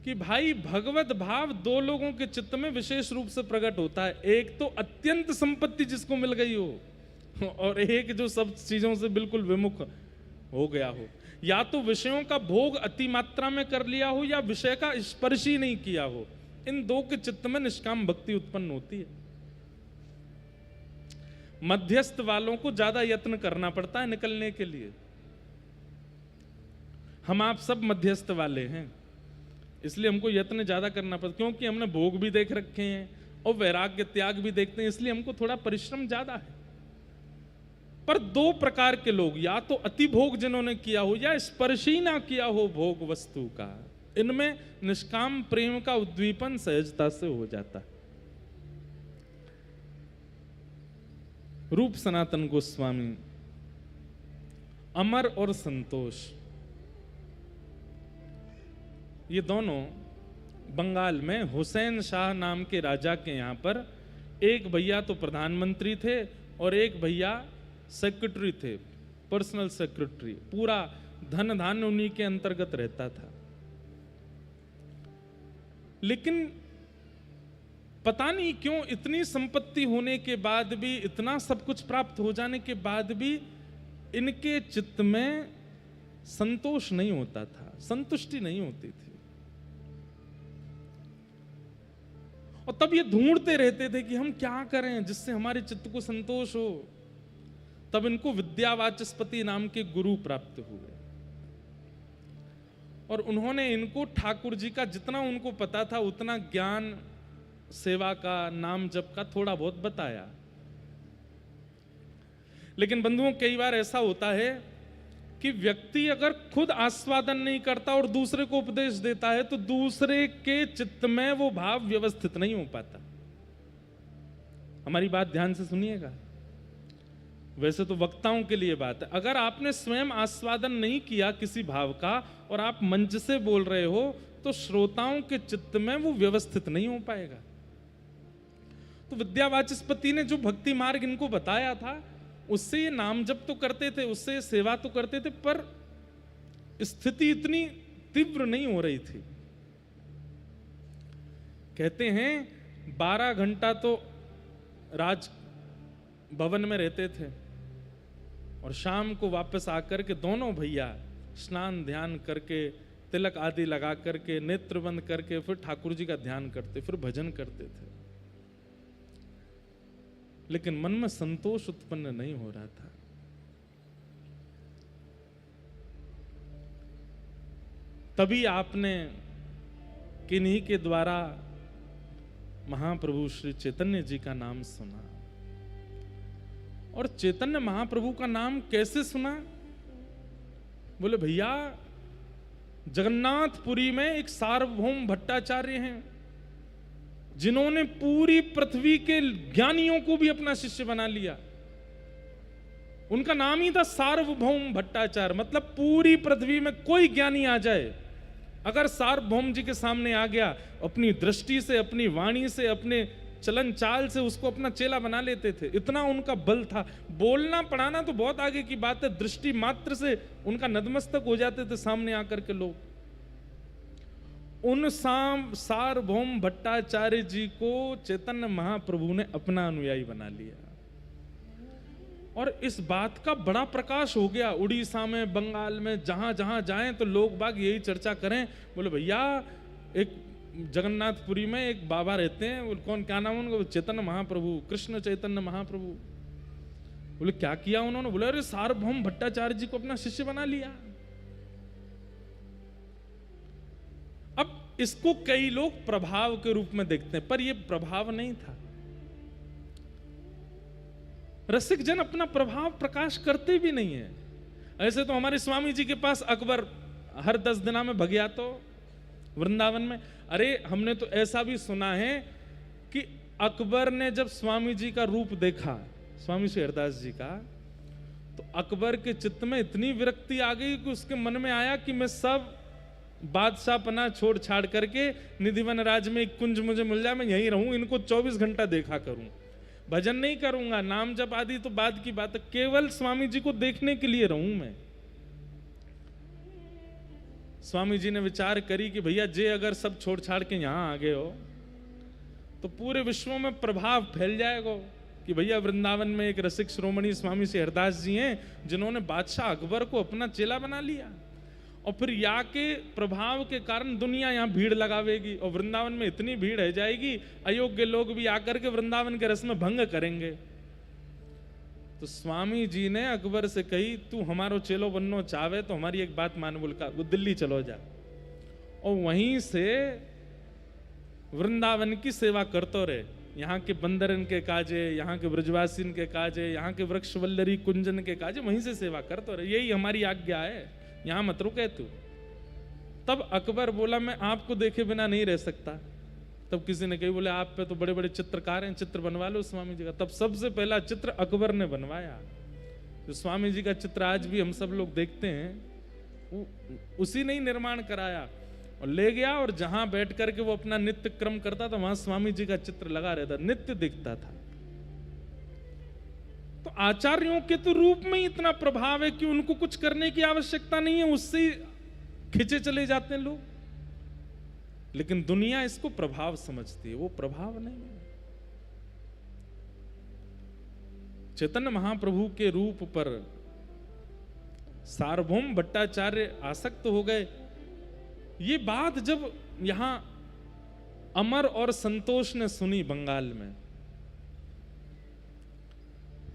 Speaker 1: कि भाई भगवत भाव दो लोगों के चित्त में विशेष रूप से प्रकट होता है। एक तो अत्यंत संपत्ति जिसको मिल गई हो और एक जो सब चीजों से बिल्कुल विमुख हो गया हो। या तो विषयों का भोग अति मात्रा में कर लिया हो या विषय का स्पर्श ही नहीं किया हो। इन दो के चित्त में निष्काम भक्ति उत्पन्न होती है। मध्यस्थ वालों को ज्यादा यत्न करना पड़ता है निकलने के लिए। हम आप सब मध्यस्थ वाले हैं, इसलिए हमको यत्न ज्यादा करना पड़ता, क्योंकि हमने भोग भी देख रखे हैं और वैराग्य त्याग भी देखते हैं, इसलिए हमको थोड़ा परिश्रम ज्यादा है। पर दो प्रकार के लोग, या तो अति भोग जिन्होंने किया हो या स्पर्श ही ना किया हो भोग वस्तु का, इनमें निष्काम प्रेम का उद्दीपन सहजता से हो जाता है। रूप सनातन गोस्वामी, अमर और संतोष, ये दोनों बंगाल में हुसैन शाह नाम के राजा के यहां पर, एक भैया तो प्रधानमंत्री थे और एक भैया सेक्रेटरी थे, पर्सनल सेक्रेटरी। पूरा धन धान्य उन्हीं के अंतर्गत रहता था। लेकिन पता नहीं क्यों इतनी संपत्ति होने के बाद भी, इतना सब कुछ प्राप्त हो जाने के बाद भी इनके चित्त में संतोष नहीं होता था, संतुष्टि नहीं होती थी। और तब ये ढूंढते रहते थे कि हम क्या करें जिससे हमारे चित्त को संतोष हो। तब इनको विद्यावाचस्पति नाम के गुरु प्राप्त हुए और उन्होंने इनको ठाकुर जी का जितना उनको पता था उतना ज्ञान, सेवा का, नाम जप का थोड़ा बहुत बताया। लेकिन बंधुओं, कई बार ऐसा होता है कि व्यक्ति अगर खुद आस्वादन नहीं करता और दूसरे को उपदेश देता है तो दूसरे के चित्त में वो भाव व्यवस्थित नहीं हो पाता। हमारी बात ध्यान से सुनिएगा। वैसे तो वक्ताओं के लिए बात है, अगर आपने स्वयं आस्वादन नहीं किया किसी भाव का और आप मंच से बोल रहे हो तो श्रोताओं के चित्त में वो व्यवस्थित नहीं हो पाएगा। तो विद्यावाचस्पति ने जो भक्ति मार्ग इनको बताया था उससे ये नाम जप तो करते थे, उससे ये सेवा तो करते थे, पर स्थिति इतनी तीव्र नहीं हो रही थी। कहते हैं 12 घंटा तो राज भवन में रहते थे और शाम को वापस आकर के दोनों भैया स्नान ध्यान करके तिलक आदि लगा करके नेत्र बंद करके फिर ठाकुर जी का ध्यान करते, फिर भजन करते थे, लेकिन मन में संतोष उत्पन्न नहीं हो रहा था। तभी आपने किन्हीं के द्वारा महाप्रभु श्री चैतन्य जी का नाम सुना। और चैतन्य महाप्रभु का नाम कैसे सुना? बोले भैया जगन्नाथपुरी में एक सार्वभौम भट्टाचार्य हैं जिन्होंने पूरी पृथ्वी के ज्ञानियों को भी अपना शिष्य बना लिया। उनका नाम ही था सार्वभौम भट्टाचार्य, मतलब पूरी पृथ्वी में कोई ज्ञानी आ जाए, अगर सार्वभौम जी के सामने आ गया, अपनी दृष्टि से, अपनी वाणी से, अपने चलन चाल से उसको अपना चेला बना लेते थे। इतना उनका बल था। बोलना पढ़ाना तो बहुत आगे की बात है, दृष्टि मात्र से उनका नतमस्तक हो जाते थे सामने आकर के लोग। उन सार्वभौम भट्टाचार्य जी को चैतन्य महाप्रभु ने अपना अनुयायी बना लिया और इस बात का बड़ा प्रकाश हो गया। उड़ीसा में, बंगाल में, जहां जहां जाएं तो लोग बाग यही चर्चा करें। बोले भैया एक जगन्नाथपुरी में एक बाबा रहते हैं, वो कौन, क्या नाम उनका? चैतन्य महाप्रभु, कृष्ण चैतन्य महाप्रभु। बोले क्या किया उन्होंने? बोले अरे सार्वभौम भट्टाचार्य जी को अपना शिष्य बना लिया। अब इसको कई लोग प्रभाव के रूप में देखते हैं, पर यह प्रभाव नहीं था। रसिक जन अपना प्रभाव प्रकाश करते भी नहीं है। ऐसे तो हमारे स्वामी जी के पास अकबर हर 10 दिना में भग तो वृंदावन में। अरे हमने तो ऐसा भी सुना है कि अकबर ने जब स्वामी जी का रूप देखा, स्वामी श्री हरदास जी का, तो अकबर के चित्त में इतनी विरक्ति आ गई कि उसके मन में आया कि मैं सब बादशाहपना छोड़ छाड़ करके निधिवन राज में एक कुंज मुझे मिल जाए, मैं यहीं रहूं, इनको 24 घंटा देखा करूं, भजन नहीं करूंगा, नाम जप आदि तो बाद की बात है, केवल स्वामी जी को देखने के लिए रहूं मैं। स्वामी जी ने विचार करी कि भैया जे अगर सब छोड़ छाड़ के यहां आ गए हो तो पूरे विश्व में प्रभाव फैल जाएगा कि भैया वृंदावन में एक रसिक श्रोमणी स्वामी श्री हरदास जी हैं जिन्होंने बादशाह अकबर को अपना चेला बना लिया, और फिर या के प्रभाव के कारण दुनिया यहाँ भीड़ लगावेगी और वृंदावन में इतनी भीड़ रह जाएगी, अयोग्य लोग भी आकर के वृंदावन के रस में भंग करेंगे। तो स्वामी जी ने अकबर से कही, तू हमारो चेलो बननो चाहे तो हमारी एक बात मान, बोल का वो दिल्ली चलो जा और वहीं से वृंदावन की सेवा करते रहे। यहाँ के बंदरन के काजे, यहाँ के ब्रजवासीन के काजे, यहाँ के वृक्ष वल्लरी कुंजन के काजे, वहीं से सेवा करते रहे, यही हमारी आज्ञा है, यहाँ मत रुके तू। तब अकबर बोला मैं आपको देखे बिना नहीं रह सकता। तब किसी ने कही, बोले आप पे तो बड़े बड़े चित्रकार हैं, चित्र बनवा लो स्वामी जी का। तब सबसे पहला चित्र अकबर ने बनवाया। जो स्वामी जी का चित्र आज भी हम सब लोग देखते हैं, उसी ने ही निर्माण कराया और ले गया, और जहां बैठ करके वो अपना नित्य क्रम करता था वहां स्वामी जी का चित्र लगा रहता, नित्य दिखता था। तो आचार्यों के तो रूप में ही इतना प्रभाव है कि उनको कुछ करने की आवश्यकता नहीं है, उससे खिंचे चले जाते हैं लोग। लेकिन दुनिया इसको प्रभाव समझती है, वो प्रभाव नहीं है। चैतन्य महाप्रभु के रूप पर सार्वभौम भट्टाचार्य आसक्त हो गए। ये बात जब यहां अमर और संतोष ने सुनी बंगाल में,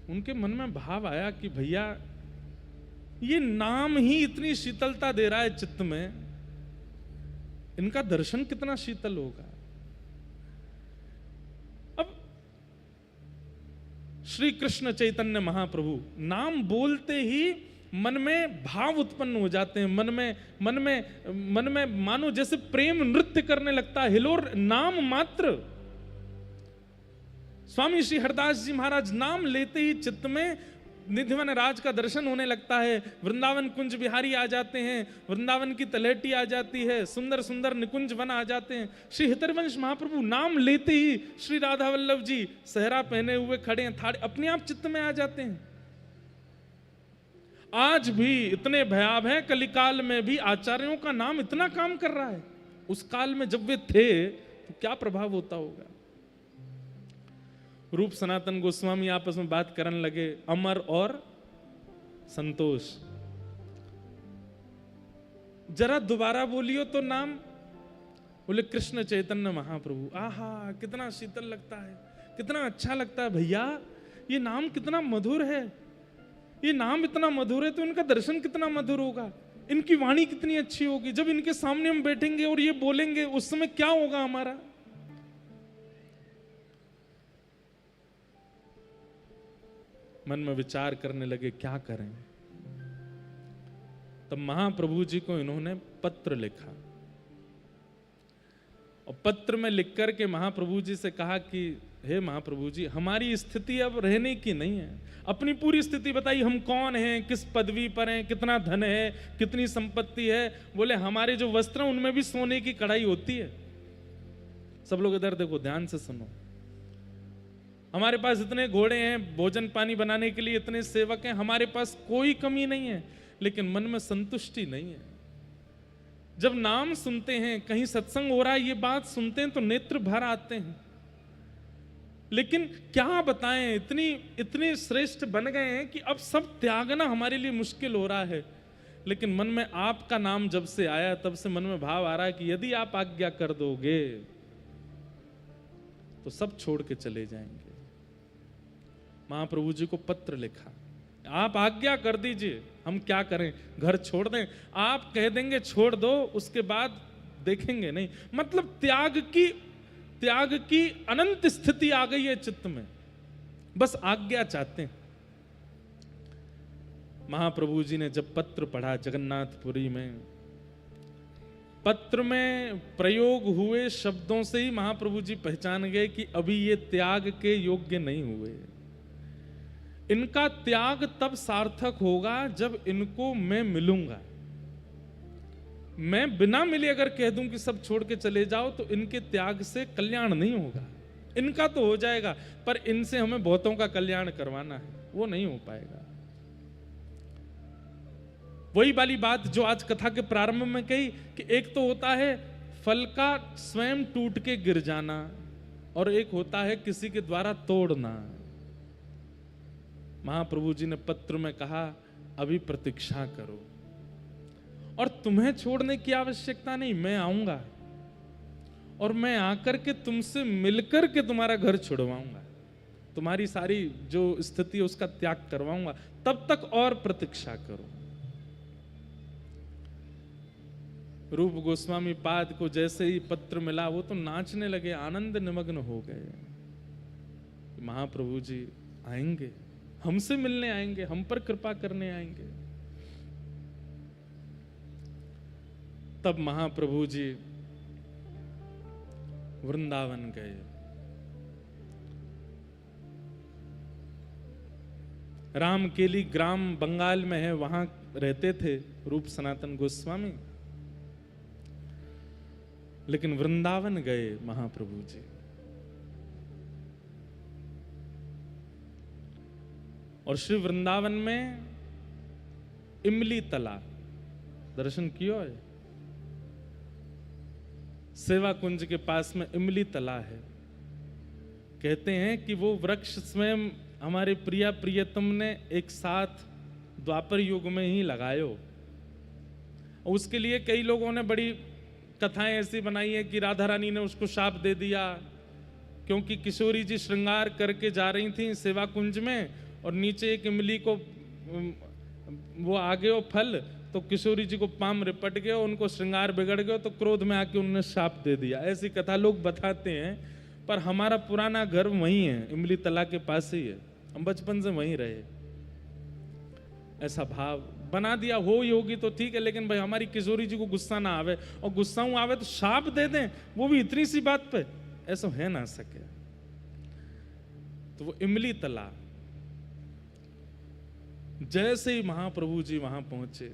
Speaker 1: उनके मन में भाव आया कि भैया ये नाम ही इतनी शीतलता दे रहा है चित्त में, इनका दर्शन कितना शीतल होगा। अब श्री कृष्ण चैतन्य महाप्रभु नाम बोलते ही मन में भाव उत्पन्न हो जाते हैं, मन में मानो जैसे प्रेम नृत्य करने लगता है। हिलोर नाम मात्र, स्वामी श्री हरदास जी महाराज नाम लेते ही चित्त में निधिवन राज का दर्शन होने लगता है। वृंदावन कुंज बिहारी आ जाते हैं, वृंदावन की तलहटी आ जाती है, सुंदर सुंदर निकुंज वन आ जाते हैं। श्री हितरवंश महाप्रभु नाम लेते ही श्री राधा वल्लभ जी सहरा पहने हुए खड़े हैं, थाड़े अपने आप चित्त में आ जाते हैं। आज भी इतने भयाव है, कलिकाल में भी आचार्यों का नाम इतना काम कर रहा है। उस काल में जब वे थे तो क्या प्रभाव होता होगा। रूप सनातन गोस्वामी आपस में बात करने लगे, अमर और संतोष। जरा दोबारा बोलियो तो नाम। बोले कृष्ण चैतन्य महाप्रभु। आहा, कितना शीतल लगता है, कितना अच्छा लगता है भैया, ये नाम कितना मधुर है, ये नाम इतना मधुर है तो इनका दर्शन कितना मधुर होगा, इनकी वाणी कितनी अच्छी होगी। जब इनके सामने हम बैठेंगे और ये बोलेंगे उस समय क्या होगा हमारा। मन में विचार करने लगे क्या करें। तब महाप्रभु जी को इन्होंने पत्र लिखा और पत्र में लिख करके महाप्रभु जी से कहा कि हे महाप्रभु जी, हमारी स्थिति अब रहने की नहीं है, अपनी पूरी स्थिति बताइए, हम कौन हैं, किस पदवी पर हैं, कितना धन है, कितनी संपत्ति है। बोले हमारे जो वस्त्र हैं उनमें भी सोने की कढ़ाई होती है। सब लोग इधर देखो, ध्यान से सुनो। हमारे पास इतने घोड़े हैं, भोजन पानी बनाने के लिए इतने सेवक हैं, हमारे पास कोई कमी नहीं है, लेकिन मन में संतुष्टि नहीं है। जब नाम सुनते हैं, कहीं सत्संग हो रहा है, ये बात सुनते हैं तो नेत्र भर आते हैं, लेकिन क्या बताएं, इतने श्रेष्ठ बन गए हैं कि अब सब त्यागना हमारे लिए मुश्किल हो रहा है। लेकिन मन में आपका नाम जब से आया तब से मन में भाव आ रहा है कि यदि आप आज्ञा कर दोगे तो सब छोड़ के चले जाएंगे। महाप्रभु जी को पत्र लिखा, आप आज्ञा कर दीजिए, हम क्या करें, घर छोड़ दें। आप कह देंगे छोड़ दो, उसके बाद देखेंगे नहीं। मतलब त्याग की अनंत स्थिति आ गई है चित्त में, बस आज्ञा चाहते हैं। महाप्रभु जी ने जब पत्र पढ़ा जगन्नाथपुरी में, पत्र में प्रयोग हुए शब्दों से ही महाप्रभु जी पहचान गए कि अभी ये त्याग के योग्य नहीं हुए। इनका त्याग तब सार्थक होगा जब इनको मैं मिलूंगा। मैं बिना मिले अगर कह दूं कि सब छोड़ के चले जाओ तो इनके त्याग से कल्याण नहीं होगा। इनका तो हो जाएगा, पर इनसे हमें बहुतों का कल्याण करवाना है, वो नहीं हो पाएगा। वही वाली बात जो आज कथा के प्रारंभ में कही कि एक तो होता है फल का स्वयं टूट के गिर जाना, और एक होता है किसी के द्वारा तोड़ना। महाप्रभु जी ने पत्र में कहा अभी प्रतीक्षा करो, और तुम्हें छोड़ने की आवश्यकता नहीं, मैं आऊंगा और मैं आकर के तुमसे मिलकर के तुम्हारा घर छुड़वाऊंगा, तुम्हारी सारी जो स्थिति है उसका त्याग करवाऊंगा, तब तक और प्रतीक्षा करो। रूप गोस्वामी पाद को जैसे ही पत्र मिला वो तो नाचने लगे, आनंद निमग्न हो गए। महाप्रभु जी आएंगे, हमसे मिलने आएंगे, हम पर कृपा करने आएंगे। तब महाप्रभु जी वृंदावन गए। रामकेली ग्राम बंगाल में है, वहां रहते थे रूप सनातन गोस्वामी, लेकिन वृंदावन गए महाप्रभु जी। और श्री वृंदावन में इमली तला दर्शन किया है। सेवा कुंज के पास में इमली तला है। कहते हैं कि वो वृक्ष स्वयं हमारे प्रिया प्रियतम ने एक साथ द्वापर युग में ही लगायो। उसके लिए कई लोगों ने बड़ी कथाएं ऐसी बनाई है कि राधा रानी ने उसको शाप दे दिया, क्योंकि किशोरी जी श्रृंगार करके जा रही थी सेवा कुंज में और नीचे एक इमली को वो आ गए फल, तो किशोरी जी को पाम रिपट गया, उनको श्रृंगार बिगड़ गया, तो क्रोध में आके उन्होंने शाप दे दिया। ऐसी कथा लोग बताते हैं, पर हमारा पुराना घर वहीं है, इमली तला के पास ही है, हम बचपन से वहीं रहे। ऐसा भाव बना दिया हो योगी तो ठीक है, लेकिन भाई हमारी किशोरी जी को गुस्सा ना आवे, और गुस्सा आवे तो शाप दे दें, वो भी इतनी सी बात पे, ऐसा है ना सके। तो वो इमली तला, जैसे ही महाप्रभु जी वहां पहुंचे,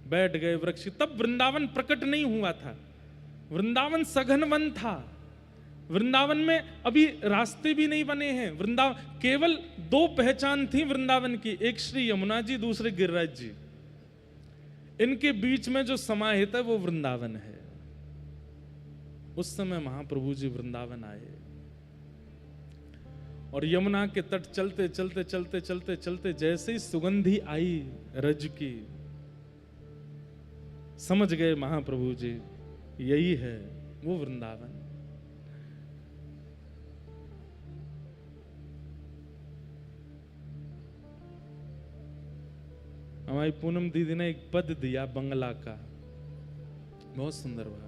Speaker 1: बैठ गए वृक्ष। तब वृंदावन प्रकट नहीं हुआ था, वृंदावन सघन वन था। वृंदावन में अभी रास्ते भी नहीं बने हैं। वृंदावन केवल दो पहचान थी वृंदावन की, एक श्री यमुना जी, दूसरे गिरिराज जी। इनके बीच में जो समाहित है वो वृंदावन है। उस समय महाप्रभु जी वृंदावन आए और यमुना के तट चलते चलते चलते चलते चलते जैसे ही सुगंधी आई रज की, समझ गए महाप्रभु जी यही है वो वृंदावन। हमारी पूनम दीदी ने एक पद दिया बंगला का, बहुत सुंदर भाव।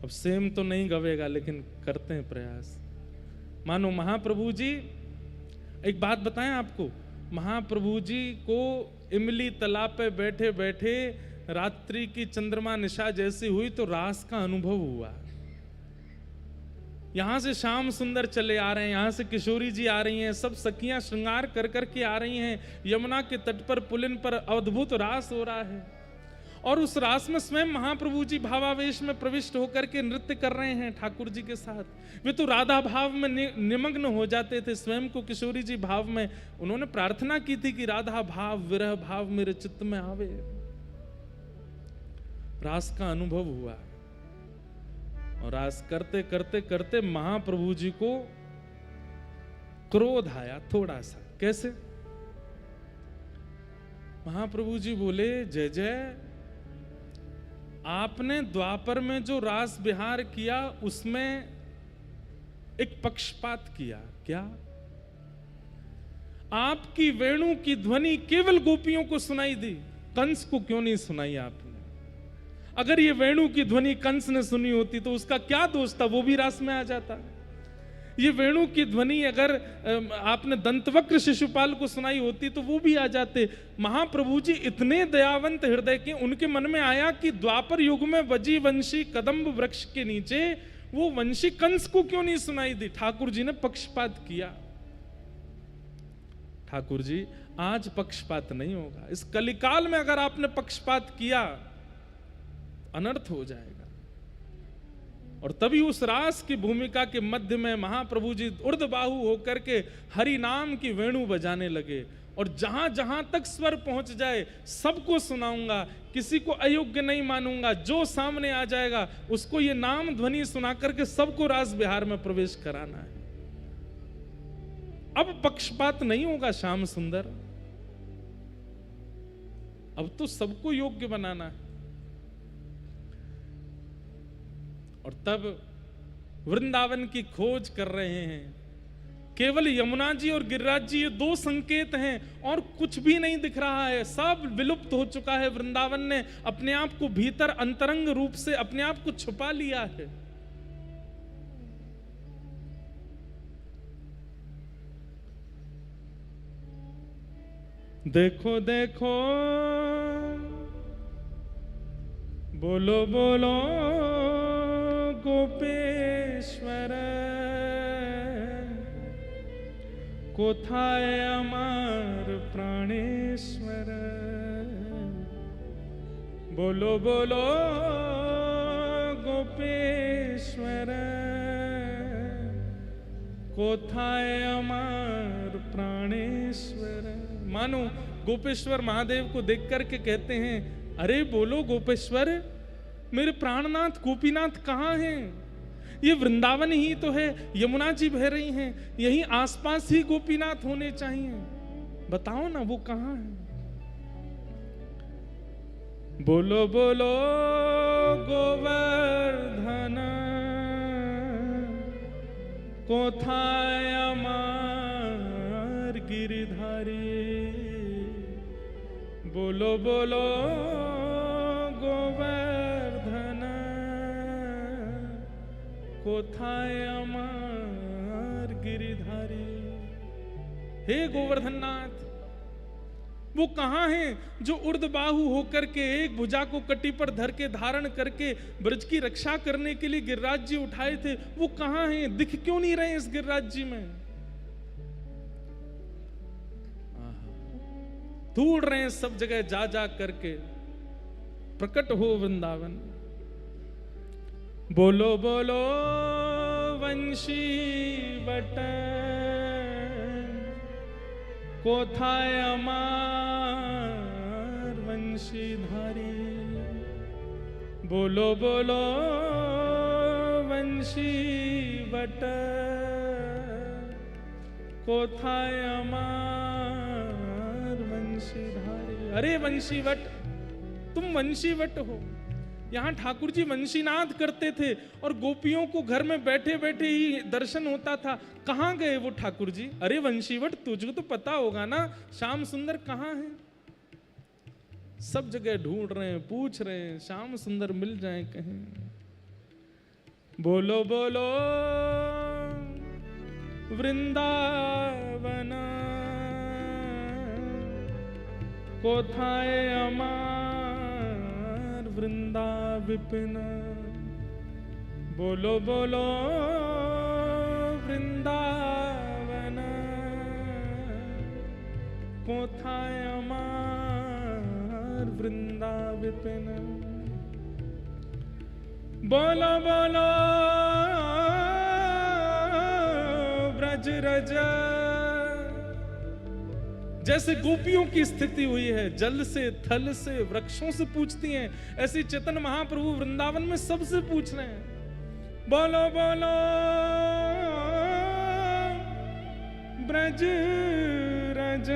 Speaker 1: अब सेम तो नहीं गवेगा लेकिन करते हैं प्रयास। मानो महाप्रभु जी, एक बात बताएं आपको, महाप्रभु जी को इमली तालाब पे बैठे बैठे रात्रि की चंद्रमा निशा जैसी हुई तो रास का अनुभव हुआ। यहां से श्याम सुंदर चले आ रहे हैं, यहां से किशोरी जी आ रही हैं, सब सखियां श्रृंगार कर करके आ रही हैं, यमुना के तट पर पुलिन पर अद्भुत रास हो रहा है और उस रास में स्वयं महाप्रभु जी भावावेश में प्रविष्ट होकर के नृत्य कर रहे हैं ठाकुर जी के साथ। वे तो राधा भाव में निमग्न हो जाते थे, स्वयं को किशोरी जी भाव में। उन्होंने प्रार्थना की थी कि राधा भाव विरह भाव मेरे चित्त में आवे। रास का अनुभव हुआ और रास करते करते करते महाप्रभु जी को क्रोध आया थोड़ा सा। कैसे? महाप्रभु जी बोले, जय जय, आपने द्वापर में जो रास विहार किया उसमें एक पक्षपात किया। क्या? आपकी वेणु की ध्वनि केवल गोपियों को सुनाई दी, कंस को क्यों नहीं सुनाई आपने? अगर ये वेणु की ध्वनि कंस ने सुनी होती तो उसका क्या दोष था, वो भी रास में आ जाता। ये वेणु की ध्वनि अगर आपने दंतवक्र शिशुपाल को सुनाई होती तो वो भी आ जाते। महाप्रभु जी इतने दयावंत हृदय के, उनके मन में आया कि द्वापर युग में बजी वंशी कदम्ब वृक्ष के नीचे वो वंशी कंस को क्यों नहीं सुनाई दी। ठाकुर जी ने पक्षपात किया। ठाकुर जी, आज पक्षपात नहीं होगा। इस कलिकाल में अगर आपने पक्षपात किया अनर्थ हो जाएगा। और तभी उस रास की भूमिका के मध्य में महाप्रभु जी ऊर्ध्वबाहु होकर के हरि नाम की वेणु बजाने लगे और जहां जहां तक स्वर पहुंच जाए सबको सुनाऊंगा, किसी को अयोग्य नहीं मानूंगा। जो सामने आ जाएगा उसको ये नाम ध्वनि सुना करके सबको रास विहार में प्रवेश कराना है। अब पक्षपात नहीं होगा श्याम सुंदर, अब तो सबको योग्य बनाना है। और तब वृंदावन की खोज कर रहे हैं। केवल यमुना जी और गिरिराज जी ये दो संकेत हैं और कुछ भी नहीं दिख रहा है। सब विलुप्त हो चुका है। वृंदावन ने अपने आप को भीतर अंतरंग रूप से अपने आप को छुपा लिया है। देखो देखो बोलो बोलो गोपेश्वर कोथाय अमर प्राणेश्वर। बोलो बोलो गोपेश्वर कोथाय अमर प्राणेश्वर। मानो गोपेश्वर महादेव को देख करके कहते हैं, अरे बोलो गोपेश्वर, मेरे प्राणनाथ गोपीनाथ कहाँ हैं? ये वृंदावन ही तो है, यमुना जी बह रही हैं, यहीं आसपास ही गोपीनाथ होने चाहिए। बताओ ना वो कहाँ है? बोलो बोलो गोवर्धन कोथाय अमर गिरिधारी। बोलो बोलो गोवर्धन कोथाय अमर गिरिधारी। हे गोवर्धन नाथ, वो कहाँ हैं जो ऊर्ध्वबाहु होकर के एक भुजा को कटी पर धर के धारण करके ब्रज की रक्षा करने के लिए गिरिराज जी उठाए थे? वो कहाँ हैं? दिख क्यों नहीं रहे इस गिरिराज जी में? ढूंढ रहे हैं सब जगह जा जा करके। प्रकट हो वृंदावन। बोलो बोलो वंशी बट कोथाय अमर वंशीधारी। बोलो बोलो वंशी वट कोथाय अमार वंशीधारी। अरे वंशीवट, तुम वंशीवट हो। यहाँ ठाकुर जी वंशीनाद करते थे और गोपियों को घर में बैठे बैठे ही दर्शन होता था। कहाँ गए वो ठाकुर जी? अरे वंशीवट, तुझको तो पता होगा ना श्याम सुंदर कहाँ है? सब जगह ढूंढ रहे हैं, पूछ रहे हैं, श्याम सुंदर मिल जाए कहीं। बोलो बोलो वृंदावन कोथाय अमार वृंदा विपिन। बोलो बोलो वृंदावन कोथाय अमार वृंदा विपिन। बोलो बोलो ब्रज रज। जैसे गोपियों की स्थिति हुई है, जल से, थल से, वृक्षों से पूछती हैं, ऐसे चेतन महाप्रभु वृंदावन में सबसे पूछ रहे हैं। बोलो बोलो ब्रज रज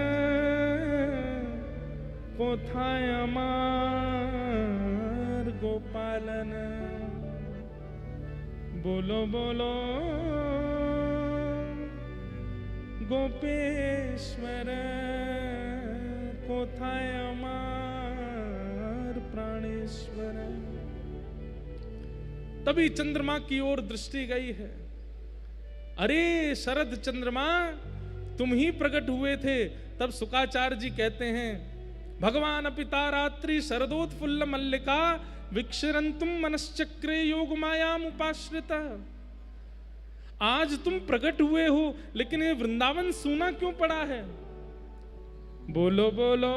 Speaker 1: कोथाय अमार गोपालन। बोलो बोलो गोपेश्वर कोथाय अमार प्राणेश्वर। तभी चंद्रमा की ओर दृष्टि गई है। अरे शरद चंद्रमा, तुम ही प्रकट हुए थे। तब शुकाचार्य जी कहते हैं, भगवान पिता रात्रि शरदोत्फुल्ल मल्लिका विक्षरंतुम मनश्चक्रे योग मायाम उपाश्रिता। आज तुम प्रकट हुए हो, लेकिन ये वृंदावन सूना क्यों पड़ा है? बोलो बोलो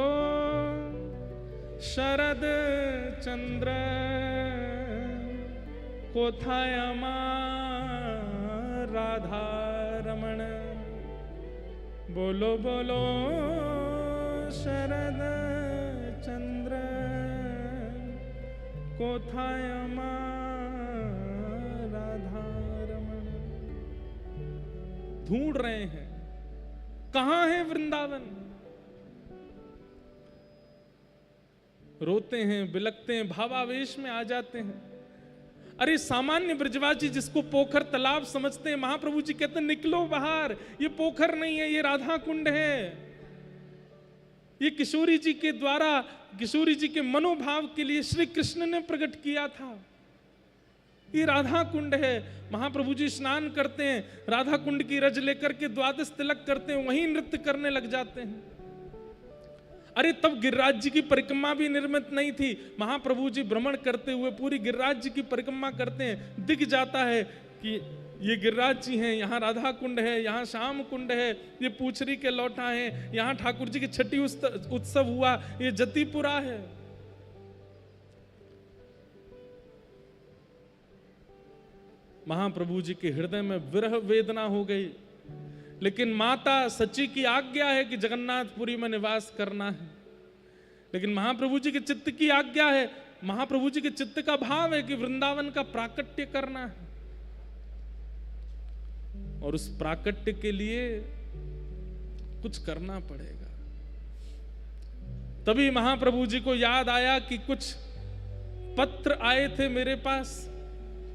Speaker 1: शरद चंद्र कोथाय अमार राधा रमण। बोलो बोलो शरद चंद्र कोथाय अमार राधा रमण। ढूंढ रहे हैं कहां है वृंदावन। रोते हैं, बिलखते हैं, भावावेश में आ जाते हैं। अरे सामान्य ब्रजवासी जिसको पोखर तालाब समझते हैं, महाप्रभु जी कहते हैं निकलो बाहर, ये पोखर नहीं है, ये राधा कुंड है। ये किशोरी जी के द्वारा, किशोरी जी के मनोभाव के लिए श्री कृष्ण ने प्रकट किया था। ये राधा कुंड है। महाप्रभु जी स्नान करते हैं, राधा कुंड की रज लेकर के द्वादश तिलक करते हैं, वहीं नृत्य करने लग जाते हैं। अरे तब गिरिराज जी की परिक्रमा भी निर्मित नहीं थी। महाप्रभु जी भ्रमण करते हुए पूरी गिरिराज जी की परिक्रमा करते हैं। दिख जाता है कि ये गिरिराज जी हैं, यहाँ राधा कुंड है, यहाँ श्याम कुंड है, ये पूछरी के लौटा है, यहाँ ठाकुर जी की छठी उत्सव हुआ, ये जतिपुरा है। महाप्रभु जी के हृदय में विरह वेदना हो गई। लेकिन माता सची की आज्ञा है कि जगन्नाथपुरी में निवास करना है। लेकिन महाप्रभु जी के चित्त की आज्ञा है, महाप्रभु जी के चित्त का भाव है कि वृंदावन का प्राकट्य करना है। और उस प्राकट्य के लिए कुछ करना पड़ेगा। तभी महाप्रभु जी को याद आया कि कुछ पत्र आए थे मेरे पास,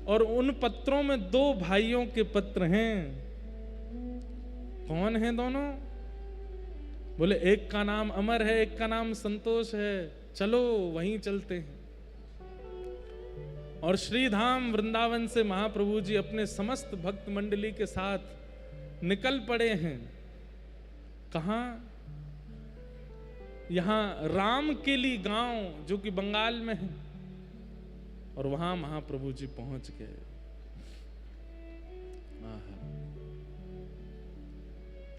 Speaker 1: और उन पत्रों में 2 भाइयों के पत्र हैं। कौन हैं दोनों? बोले एक का नाम अमर है, एक का नाम संतोष है, चलो वहीं चलते हैं। और श्रीधाम वृंदावन से महाप्रभु जी अपने समस्त भक्त मंडली के साथ निकल पड़े हैं। कहां? यहां रामकेली गांव जो कि बंगाल में है, और वहां महाप्रभु जी पहुंच गए।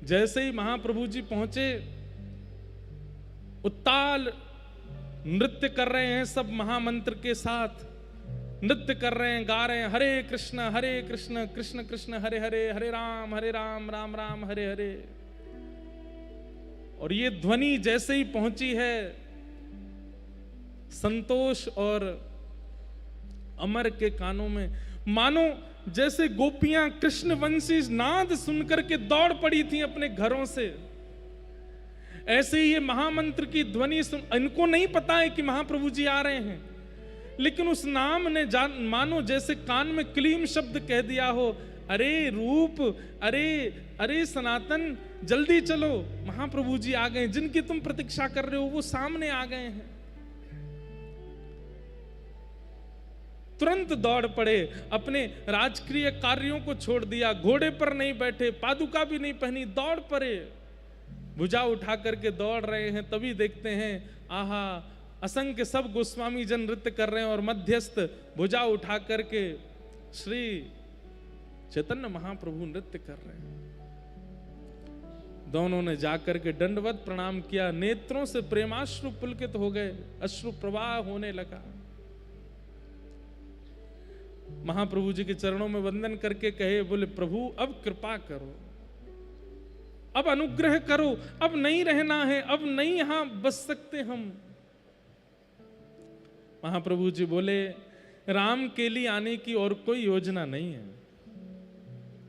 Speaker 1: जैसे ही महाप्रभु जी पहुंचे, उत्ताल नृत्य कर रहे हैं, सब महामंत्र के साथ नृत्य कर रहे हैं, गा रहे हैं, हरे कृष्ण कृष्ण कृष्ण हरे हरे, हरे राम राम राम हरे हरे। और ये ध्वनि जैसे ही पहुंची है, संतोष और अमर के कानों में, मानो जैसे गोपियां कृष्ण वंशी नाद सुनकर के दौड़ पड़ी थी अपने घरों से, ऐसे ही ये महामंत्र की ध्वनि सुन, इनको नहीं पता है कि महाप्रभु जी आ रहे हैं, लेकिन उस नाम ने मानो जैसे कान में क्लीम शब्द कह दिया हो, अरे रूप, अरे अरे सनातन, जल्दी चलो, महाप्रभु जी आ गए, जिनकी तुम प्रतीक्षा कर रहे हो वो सामने आ गए हैं। तुरंत दौड़ पड़े, अपने राजकीय कार्यों को छोड़ दिया, घोड़े पर नहीं बैठे, पादुका भी नहीं पहनी, दौड़ पड़े, भुजा उठा करके दौड़ रहे हैं। तभी देखते हैं, आहा, असंख्य सब गोस्वामी जन नृत्य कर रहे हैं और मध्यस्थ भुजा उठा करके श्री चैतन्य महाप्रभु नृत्य कर रहे हैं। दोनों ने जाकर के दंडवत प्रणाम किया, नेत्रों से प्रेमाश्रु पुलकित हो गए, अश्रु प्रवाह होने लगा। महाप्रभु जी के चरणों में वंदन करके कहे, बोले प्रभु अब कृपा करो, अब अनुग्रह करो, अब नहीं रहना है, अब नहीं यहां बस सकते हम। महाप्रभु जी बोले, राम के लिए आने की और कोई योजना नहीं है,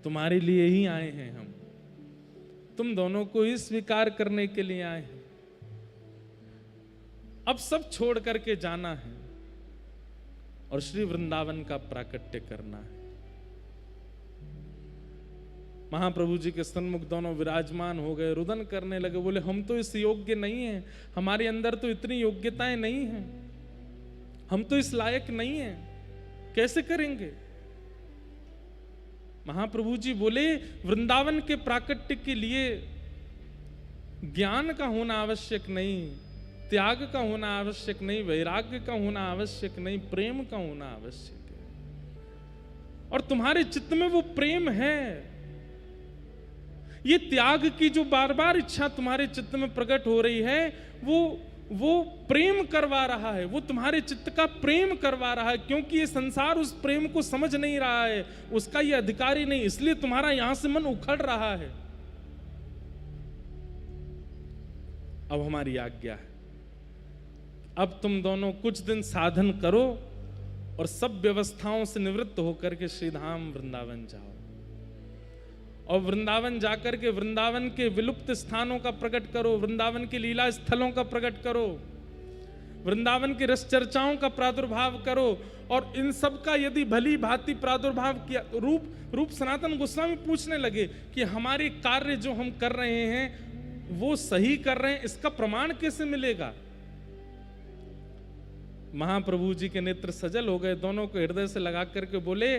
Speaker 1: तुम्हारे लिए ही आए हैं हम, तुम दोनों को ही स्वीकार करने के लिए आए हैं। अब सब छोड़ करके जाना है और श्री वृंदावन का प्राकट्य करना है। महाप्रभु जी के सन्मुख दोनों विराजमान हो गए, रुदन करने लगे, बोले हम तो इस योग्य नहीं हैं, हमारे अंदर तो इतनी योग्यताएं नहीं हैं, हम तो इस लायक नहीं हैं, कैसे करेंगे। महाप्रभु जी बोले, वृंदावन के प्राकट्य के लिए ज्ञान का होना आवश्यक नहीं, त्याग का होना आवश्यक नहीं, वैराग्य का होना आवश्यक नहीं, प्रेम का होना आवश्यक है। और तुम्हारे चित्त में वो प्रेम है। ये त्याग की जो बार बार इच्छा तुम्हारे चित्त में प्रकट हो रही है, वो प्रेम करवा रहा है, वो तुम्हारे चित्त का प्रेम करवा रहा है, क्योंकि ये संसार उस प्रेम को समझ नहीं रहा है, उसका ये अधिकारी नहीं, इसलिए तुम्हारा यहां से मन उखड़ रहा है। अब हमारी आज्ञा है, अब तुम दोनों कुछ दिन साधन करो और सब व्यवस्थाओं से निवृत्त होकर के श्रीधाम वृंदावन जाओ, और वृंदावन जाकर के वृंदावन के विलुप्त स्थानों का प्रकट करो, वृंदावन के लीला स्थलों का प्रकट करो, वृंदावन की रस चर्चाओं का प्रादुर्भाव करो। और इन सब का यदि भली भांति प्रादुर्भाव किया तो रूप सनातन गोस्वामी पूछने लगे कि हमारे कार्य जो हम कर रहे हैं वो सही कर रहे हैं, इसका प्रमाण कैसे मिलेगा। महाप्रभु जी के नेत्र सजल हो गए, दोनों को हृदय से लगा करके बोले,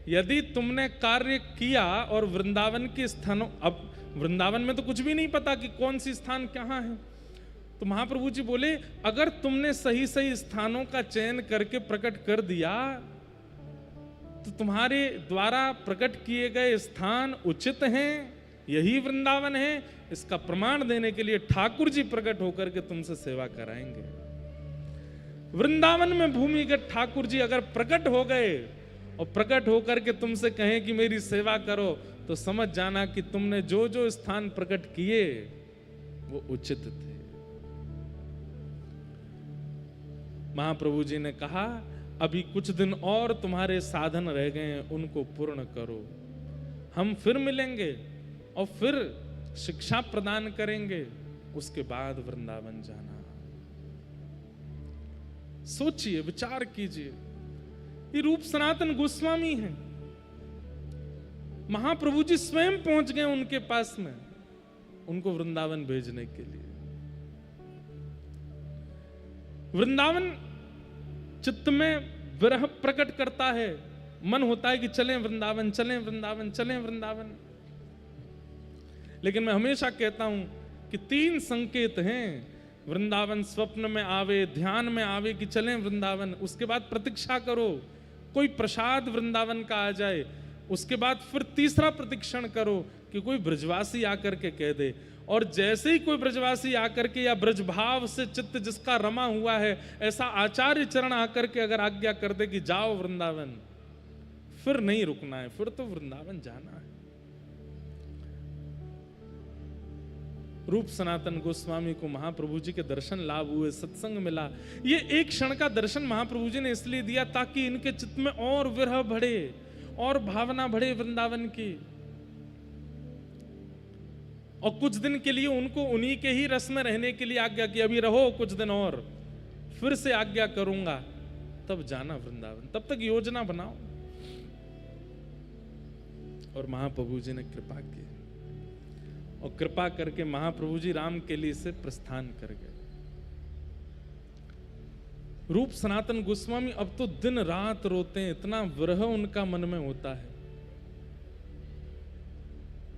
Speaker 1: यदि तुमने कार्य किया और वृंदावन के स्थानों, अब वृंदावन में तो कुछ भी नहीं पता कि कौन सी स्थान कहाँ है, तो महाप्रभु जी बोले, अगर तुमने सही सही स्थानों का चयन करके प्रकट कर दिया तो तुम्हारे द्वारा प्रकट किए गए स्थान उचित हैं, यही वृंदावन है, इसका प्रमाण देने के लिए ठाकुर जी प्रकट होकर के तुमसे सेवा कराएंगे। वृंदावन में भूमिगत ठाकुर जी अगर प्रकट हो गए और प्रकट होकर के तुमसे कहें कि मेरी सेवा करो, तो समझ जाना कि तुमने जो जो स्थान प्रकट किए वो उचित थे। महाप्रभु जी ने कहा, अभी कुछ दिन और तुम्हारे साधन रह गए हैं, उनको पूर्ण करो, हम फिर मिलेंगे और फिर शिक्षा प्रदान करेंगे, उसके बाद वृंदावन जाना। सोचिए, विचार कीजिए, ये रूप सनातन गोस्वामी हैं, महाप्रभु जी स्वयं पहुंच गए उनके पास में, उनको वृंदावन भेजने के लिए। वृंदावन चित्त में विरह प्रकट करता है, मन होता है कि चलें वृंदावन, चलें वृंदावन, चलें वृंदावन। लेकिन मैं हमेशा कहता हूं कि 3 संकेत हैं, वृंदावन स्वप्न में आवे, ध्यान में आवे कि चलें वृंदावन, उसके बाद प्रतीक्षा करो कोई प्रसाद वृंदावन का आ जाए, उसके बाद फिर तीसरा प्रतीक्षण करो कि कोई ब्रजवासी आकर के कह दे, और जैसे ही कोई ब्रजवासी आकर के या ब्रजभाव से चित्त जिसका रमा हुआ है, ऐसा आचार्य चरण आकर के अगर आज्ञा कर दे कि जाओ वृंदावन, फिर नहीं रुकना है, फिर तो वृंदावन जाना है। रूप सनातन गोस्वामी को महाप्रभु जी के दर्शन लाभ हुए, सत्संग मिला। ये एक क्षण का दर्शन महाप्रभु जी ने इसलिए दिया ताकि इनके चित्त में और विरह बढ़े और भावना बढ़े वृंदावन की। और कुछ दिन के लिए उनको उन्हीं के ही रस में रहने के लिए आज्ञा की, अभी रहो कुछ दिन और, फिर से आज्ञा करूंगा, तब जाना वृंदावन, तब तक योजना बनाओ। और महाप्रभु जी ने कृपा की, और कृपा करके महाप्रभु जी राम के लिए से प्रस्थान कर गए। रूप सनातन गोस्वामी अब तो दिन रात रोते हैं, इतना विरह उनका मन में होता है।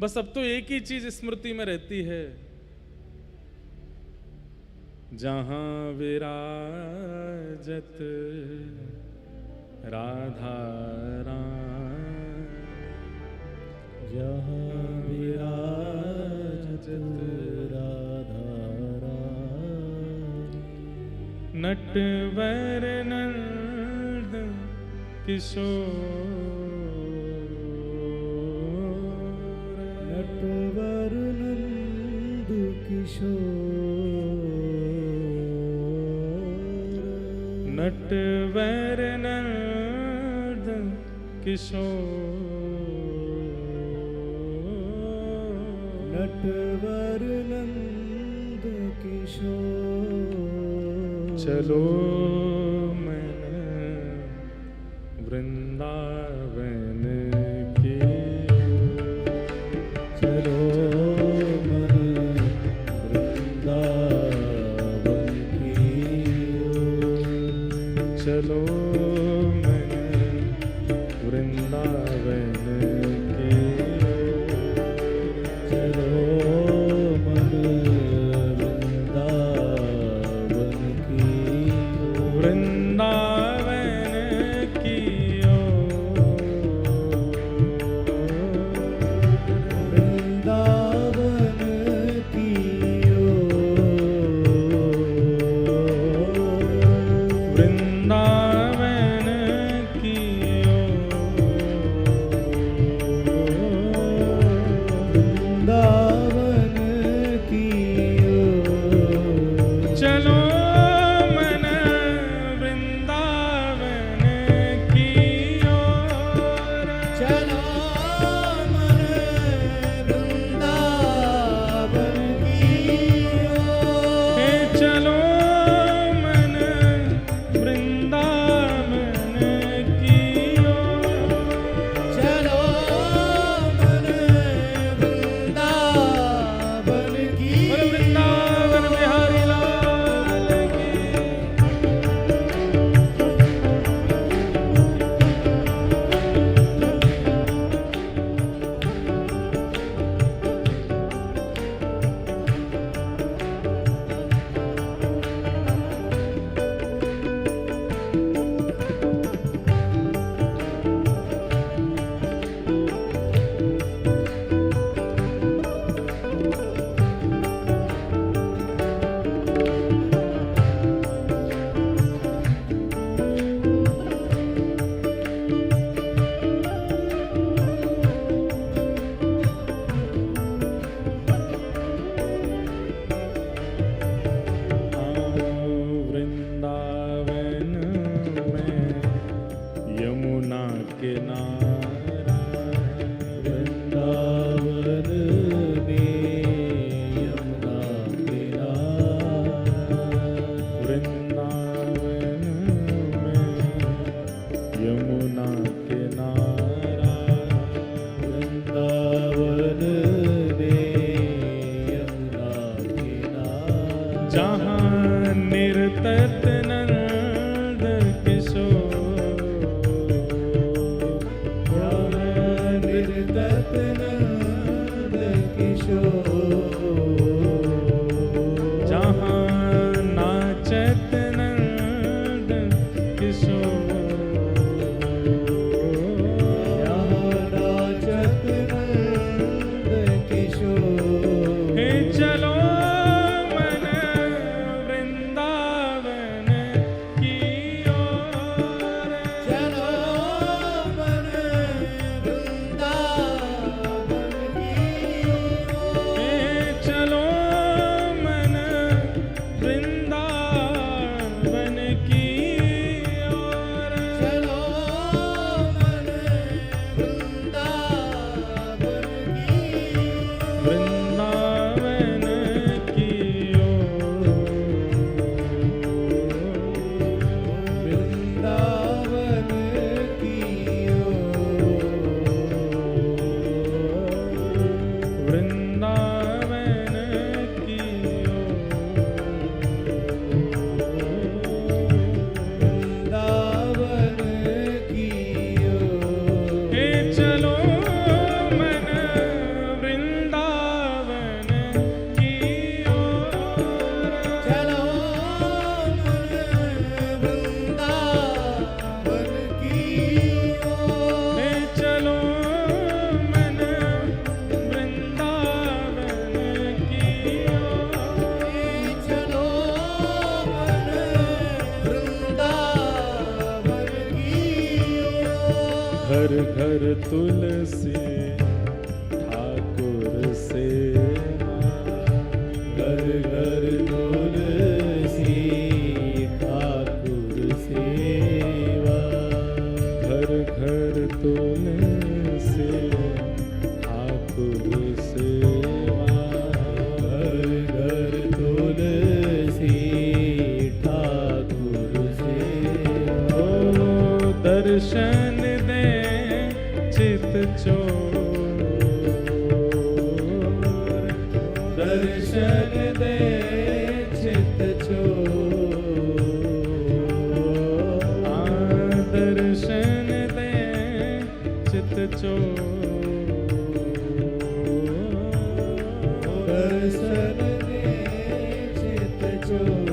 Speaker 1: बस अब तो एक ही चीज स्मृति में रहती है, जहां विराजत राधा राम,
Speaker 2: जहां विराजत राधा रानी,
Speaker 1: नटवर नंद किशोर,
Speaker 2: नटवर नंद किशोर,
Speaker 1: नटवर नंद किशोर,
Speaker 2: नटवर नंद किशोर।
Speaker 1: चलो मन वृंदावन की,
Speaker 2: चलो मन वृंदावन की ओर,
Speaker 1: चलो मन वृंदावन की,
Speaker 2: चलो मन वृंदावन की ओर,
Speaker 1: वृंदावन की ओर,
Speaker 2: घर तुलसी ठाकुर सेवा घर घर तुलसी ठाकुर सेवा घर घर तुलसी ठाकुर सेवा घर घर तुलसी ठाकुर सेवा ओ दर्शन दे चित चोर दर्शन दे चित चोर दर्शन दे चित चोर दर्शन दे चित चोर